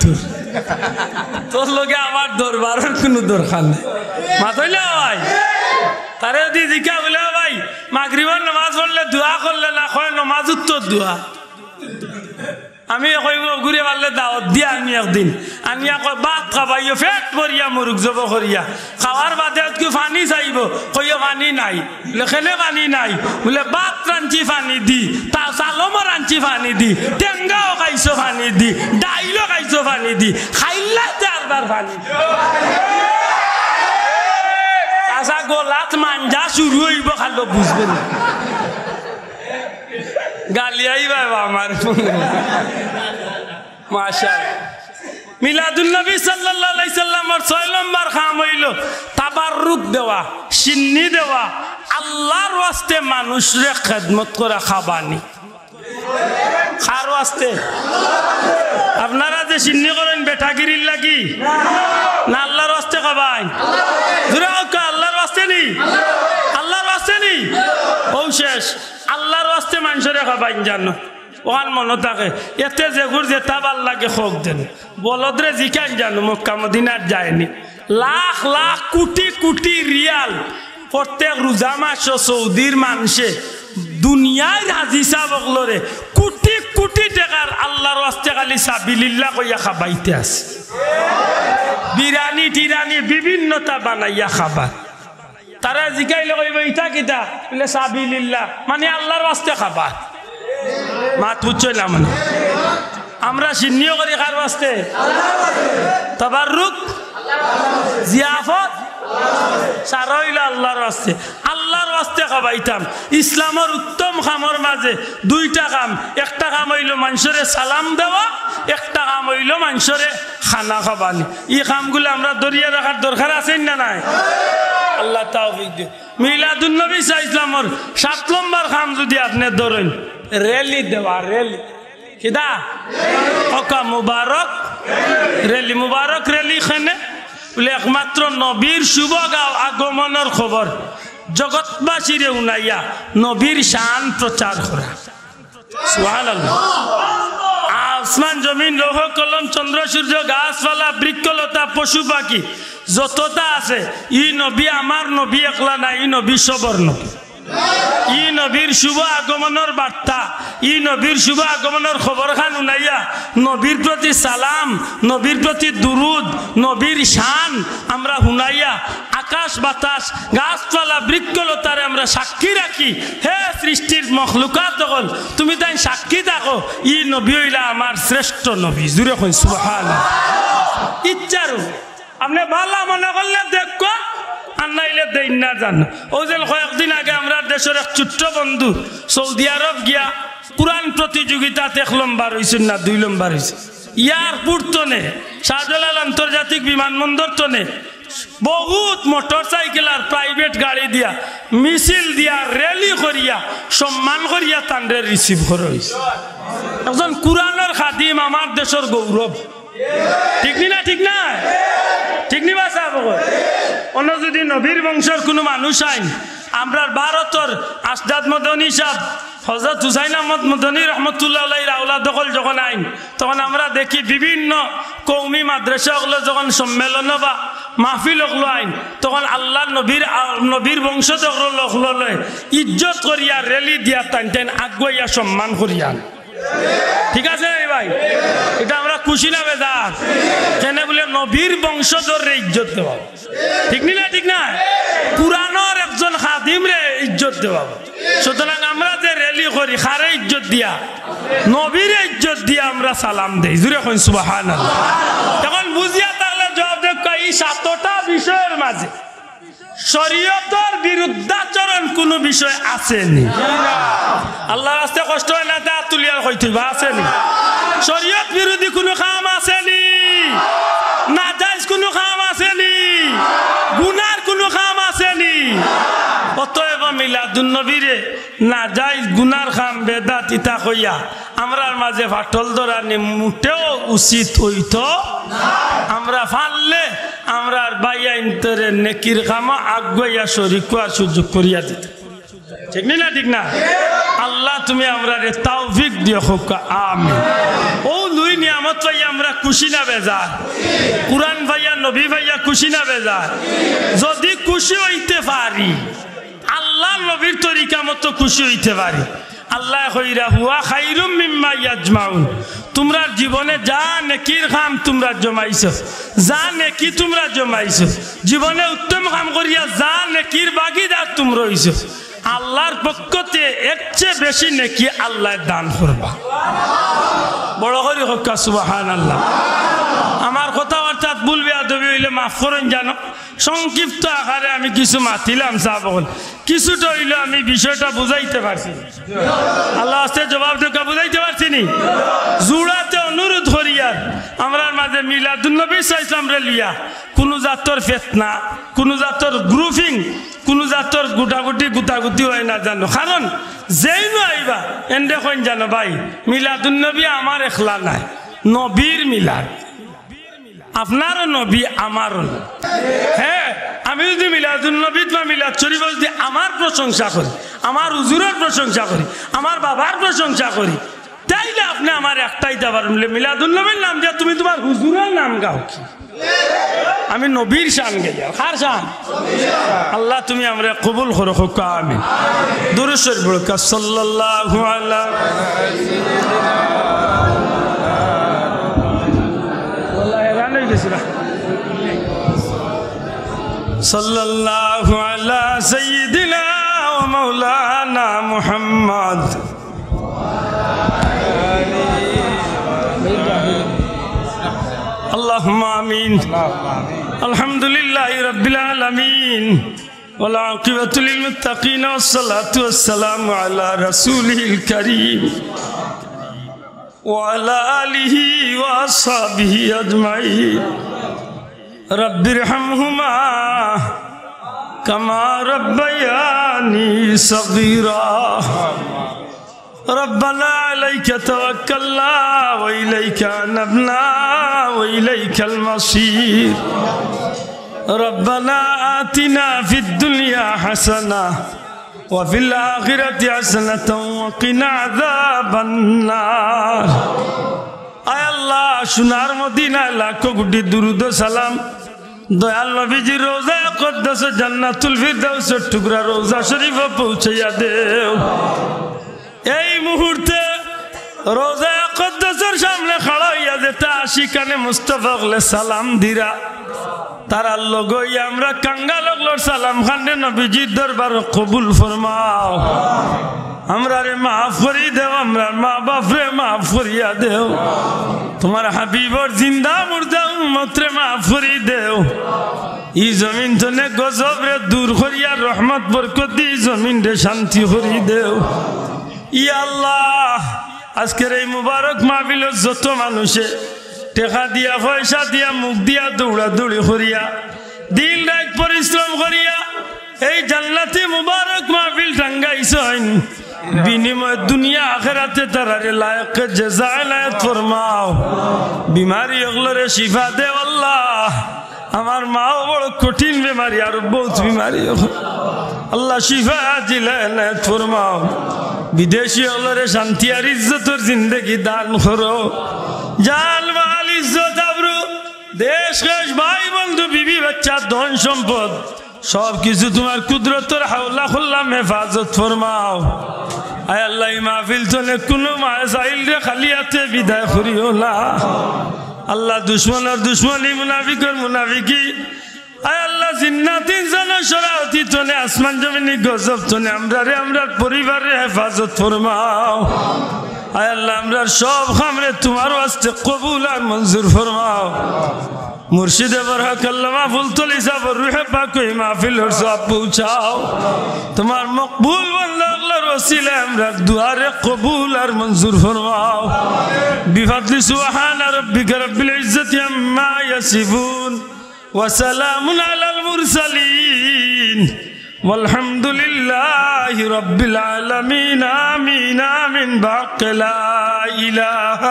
তোর লগে আমার দরবারের কোনো দরকার নাই মাতইলে ভাই তারে যদি জিজ্ঞা বলে ভাই মাগরিবের নামাজ পড়লে দোয়া করলে না কয় নামাজ উত্তর দোয়া আমি কইব ঘুরে পারলে দাওয়াত দিয়া আমি একদিন আনিয়া কয় ভাত খাবাইও পেট ভরিয়া মুরুখ জব করিয়া খাওয়ার বাদে কি পানি চাইব কইও পানি নাই লেখেনে পানি নাই বলে ভাত রাঞ্চি পানি দি তা চালমো রাঞ্চি পানি দি টেঙ্গাও খাইছো পানি দি ডাইলও খাইছো পানি দি খাইলা 4 বার পানি আসা গোলাত মাঞ্জা শুরু হইব খালো বুঝবে না গালিয়াই বাবা আমার মাশাআল্লাহ মিলাদুন নবী সাল্লাল্লাহু আলাইহি সাল্লামের 6 নম্বর কাম হইল তাবাররুক দেওয়া সিন্নি দেওয়া আল্লাহর ওয়াস্তে মানুষরে খিদমত করা খাবানি খার ওয়াস্তে আপনারা যে সিন্নি করেন বেটাগিরির লাগি না আল্লাহর ওয়াস্তে খাবাই জোরে কা আল্লাহর ওয়াস্তে নি আল্লাহর ওয়াস্তে নি ও শেষ আল্লাহর ওয়াস্তে মানুষরে খাবাই জানো ওখান মনে থাকে এতে যে ঘুর যে তাবার লাগে হোক দেন বলদরে জিকান জানো মক্কা মদিনার যায়নি লাখ লাখ কোটি কোটি রিয়াল প্রত্যেক রোজা মাস সৌদির মানুষে দুনিয়ার হাজিসা বগলরে কোটি কোটি টাকার আল্লাহর ওয়াস্তে খালি সাবিলিল্লাহ কইয়া খাবাইতে আছে বিরানি টিরানি বিভিন্নতা বানাইয়া খাবার তারা জিকাইলে কইব ইটা কিটা বলে সাবিলিল্লাহ মানে আল্লাহর ওয়াস্তে খাবার মাত বুঝছো না মানে আমরা সিন্নিও করি কার ওয়াস্তে তাবাররুক জিয়াফত সারা হইল আল্লাহর ওয়াস্তে আল্লাহর ওয়াস্তে খাবাইতাম ইসলামের উত্তম কামের মাঝে 2টা কাম একটা কাম হইল মানুষরে সালাম দেওয়া একটা কাম হইল মানুষরে খানা খাবানি এই কামগুলো আমরা দরিয়া রাখার দরকার আছে না নাই আল্লাহ তাওফিক দিন মিলাদুন নবী ইসলামের 7 নম্বর কাম যদি আপনি ধরেন রেলি দেওয়া রেলি কিদা ওকা মুবারক রেলি মুবারক রেলি খানে বলে একমাত্র নবীর শুভ আগমনের খবর জগৎবাসীরে উনাইয়া নবীর শান প্রচার করা সুবহানাল্লাহ আসমান জমিন লৌহ কলম চন্দ্র সূর্য গাছপালা বৃক্ষলতা পশু পাখি যতটা আছে ই নবী আমার নবী একলা না ই নবী সবর নবী ই নবীর শুভ আগমনের বার্তা ই নবীর শুভ আগমনের খবর খান উনাইয়া নবীর প্রতি সালাম নবীর প্রতি দুরুদ নবীর শান আমরা হুনাইয়া আকাশ বাতাস গাছপালা বৃক্ষলতারে আমরা সাক্ষী রাখি হে সৃষ্টির মখলুকাত সকল তুমি তাই সাক্ষী থাকো ই নবী হইলা আমার শ্রেষ্ঠ নবী জুড়ে কই সুবহানাল্লাহ ইচ্ছারু আপনি ভালো মনে করলে দেখো আর নাইলে দেই না জান ও যে কয়েকদিন আগে আমরা দেশের এক ছোট্ট বন্ধু সৌদি আরব গিয়া কোরআন প্রতিযোগিতা 1 নম্বর হয়েছে না 2 নম্বর হয়েছে এয়ারপোর্ট তনে শাহজালাল আন্তর্জাতিক বিমানবন্দর তনে বহুত মোটরসাইকেল আর প্রাইভেট গাড়ি দিয়া মিছিল দিয়া র্যালি করিয়া সম্মান করিয়া তান্ডে রিসিভ করা হয়েছে একজন কোরআনের খাদিম আমার দেশের গৌরব ঠিক না ঠিক না ঠিক নি বাসা অন্য যদি নবীর বংশের কোনো মানুষ আইন আমরা ভারতের আসদাদ মদনী সাহেব হযরত হুসাইন আহমদ মদনী রহমতুল্লাহ আলাইহির আওলাদ দখল যখন আইন তখন আমরা দেখি বিভিন্ন কওমি মাদ্রাসাগুলো যখন সম্মেলন বা মাহফিল ওগুলো আইন তখন আল্লাহ নবীর বংশধর লোকগুলো ইজ্জত করিয়া রেলি দিয়া টান আগুয়াইয়া সম্মান করিয়া ঠিক আছে ভাই এটা আমরা খুশি না বেজার কেন বলে নবীর বংশধরে ইজ্জত দেওয়া ঠিক না ঠিক না কুরআনের একজন খাদিম রে ইজ্জত দেওয়া সুতরাং আমরা যে রেলি করি খারে ইজ্জত দিয়া নবীর ইজ্জত দিয়া আমরা সালাম দেই জুরে কই সুবহানাল্লাহ তখন বুঝিয়া তাহলে জবাব দেখ এই 7টা বিষয়ের মাঝে শরীয়তের বিরুদ্ধাচরণ কোন বিষয় আসেনি আল্লাহর রাস্তায় কষ্ট হয় না তা তুলিয়ার কইতেবা আসেনি শরীয়ত বিরোধী কোন কাম আসেনি নাজায়েজ কোন কাম আসেনি গুনার কোন কাম আসেনি অতএব মিলাদুন নবীরে নাজায়েজ গুনার কাম বেদাত ইতা কইয়া আমরার মাঝে ফাটল ধরানি মুটেও উচিত হইতো আমরা ফাললে আমরার বাইয়া ইন্তরে নেকির কামা আগুয়া শরীক আর সুযোগ করিয়া দিত ঠিক না ঠিক না আল্লাহ তুমি আমরারে তৌফিক দিও হোক আমিন ও দুই নিয়ামত পাই আমরা খুশি না বেজার কুরআন ভাইয়া নবী ভাইয়া খুশি না বেজার যদি খুশি হইতে পারি আল্লাহ আল্লাহর নবীর তরিকা মতো খুশি হইতে পারি। আল্লাহ কইরা হুয়া খাইরুম মিম্মা ইয়াজমাউন, তোমরা জীবনে যা নেকির কাম তোমরা জমাইছো, যা নেকি তোমরা জমাইছো, জীবনে উত্তম কাম করিয়া যা নেকির বাগিদার তোমরা হইছো, আল্লাহর পক্ষতে এর চেয়ে বেশি নেকি আল্লাহ দান করবা। বড় করে হোক সুবহানাল্লাহ। আমার কথাবার্তা ভুল বেয়াদবি হইলে মাফ করেন জানো। সংক্ষিপ্ত আকারে আমি কিছু মাতিলাম সাহাবগণ, কিছুটা হইলে আমি বিষয়টা বুঝাইতে পারছি। আল্লাহ আস্তে জবাব দেখা বুঝাইতে পারছি নি। জুড়াতে অনুরোধ করিয়ার আমরার মাঝে মিলাদুন্নবী সাল্লাল্লাহু আলাইহি লিয়া কোনো জাতর ফিতনা, কোনো জাতর গ্রুপিং, কোনো জাতর গুটাগুটি হয় না জানো। কারণ যেই আইবা এন্ডে কইন জানো ভাই মিলাদুন্নবী আমার একলা নাই, নবীর মিলাদ, আপনারও নবী আমারও। হ্যাঁ, আমি যদি মিলাদুন্নবী বা মিলাদ শরীফ যদি আমার প্রশংসা করি, আমার হুজুরের প্রশংসা করি, আমার বাবার প্রশংসা করি, তাইলে আপনি আমার একটাই দাবার মিলাদুন্নবীর নাম দিয়া তুমি তোমার হুজুরের নাম গাও কি? আমি নবীর শান গে যাও। কার শান? আল্লাহ তুমি আমরা কবুল করো। আমিন। দুরূদ শরীফ পড়ো। সাল্লাল্লাহু আলা সাল্লাল্লাহু আলা সাইয়্যিদিনা ওয়া মাওলানা মুহাম্মদ। اللهم آمين. الحمد لله رب العالمين والعاقبة للمتقين والصلاة والسلام على رسوله الكريم وعلى آله وأصحابه أجمعين. رب ارحمهما كما ربياني صغيرا. ربنا عليك توكلنا وإليك أنبنا وإليك المصير. ربنا آتنا في الدنيا حسنة وفي الآخرة حسنة وقنا عذاب النار. আয় আল্লাহ, সোনার মদিনা লাখো কোটি দুরুদ সালাম দয়াল নবীজির রওজা আকদ্দাস জান্নাতুল ফিরদাউসের টুকরা রওজা শরীফে পৌঁছাইয়া দেও। এই মুহূর্তে রওজা আকদ্দাসের সামনে খাড়া হইয়া যেটা আশিকানে মুস্তাফা গলে সালাম দিরা, তারা লগই আমরা কাঙ্গা লগলোর সালাম খান্ডে নবীজির দরবার কবুল ফরমাও। আমরা রে মাফ করি দেও, আমরা মা বাপরে মাফ করিয়া দেও। তোমার হাবিবর জিন্দা মুর্দা উম্মত রে মাফ করি দেও। ই জমিন তনে গজব রে দূর করিয়া রহমত বরকত দি জমিন রে শান্তি করি দেও। ইয়া আল্লাহ, আজকের এই মুবারক মাহফিলের যত মানুষে টেকা দিয়া পয়সা দিয়া মুখ দিয়া দৌড়াদৌড়ি করিয়া দিন রাত পরিশ্রম করিয়া এই জান্নাতি মুবারক মাহফিল টাঙ্গাইছেন, বিনিময় দুনিয়া আখিরাতে তারারে লায়ক জাযা আনায়াত ফরমাও। বিমারি ওগুলোরে শিফা দেও আল্লাহ। আমার মাও বড় কঠিন বেমারি, আর বহুত বিমারি আল্লাহ শিফা আজিলা আনায়াত ফরমাও। বিদেশি ওগুলোরে শান্তি আর ইজ্জতের জিন্দগি দান করো। জান মাল ইজ্জত আবরু দেশ ভাই বন্ধু বিবি বাচ্চা ধন সম্পদ সব কিছু তোমার কুদরতের হাওলা খুল্লাম হেফাজত ফরমাও। আয় আল্লাহ, মাহফিল চলে কোনো মাসাইল রে খালি হাতে বিদায় করিও না আল্লাহ। দুশ্মনের দুশ্মনী, মুনাফিকের মুনাফিকি, আয় আল্লাহ জিন্নাতিন জানো শরাউতি তনে আসমান জমিনি গজব তনে আমরা রে আমরা পরিবারের হেফাজত ফরমাও। আয় আল্লাহ, আমরা সব খামরে তোমার ওয়াস্তে কবুল আর মঞ্জুর ফরমাও। মুর্শিদে বরহক আল্লামা ফুলতলি সাবর রুহে পাক ওই মাহফিলের সব পৌঁছাও। তোমার মকবুল বান্দাগুলোর ওসিলা আমরা দুয়ারে কবুল আর মঞ্জুর ফরমাও। বিফাদলি সুবহান রাব্বিকা রাব্বিল ইজ্জাতি আম্মা ইয়াসিফুন ওয়া সালামুন আলাল মুরসালিন والحمد لله رب العالمين. آمين آمين. باق لا إله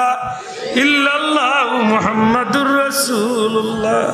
إلا الله محمد رسول الله.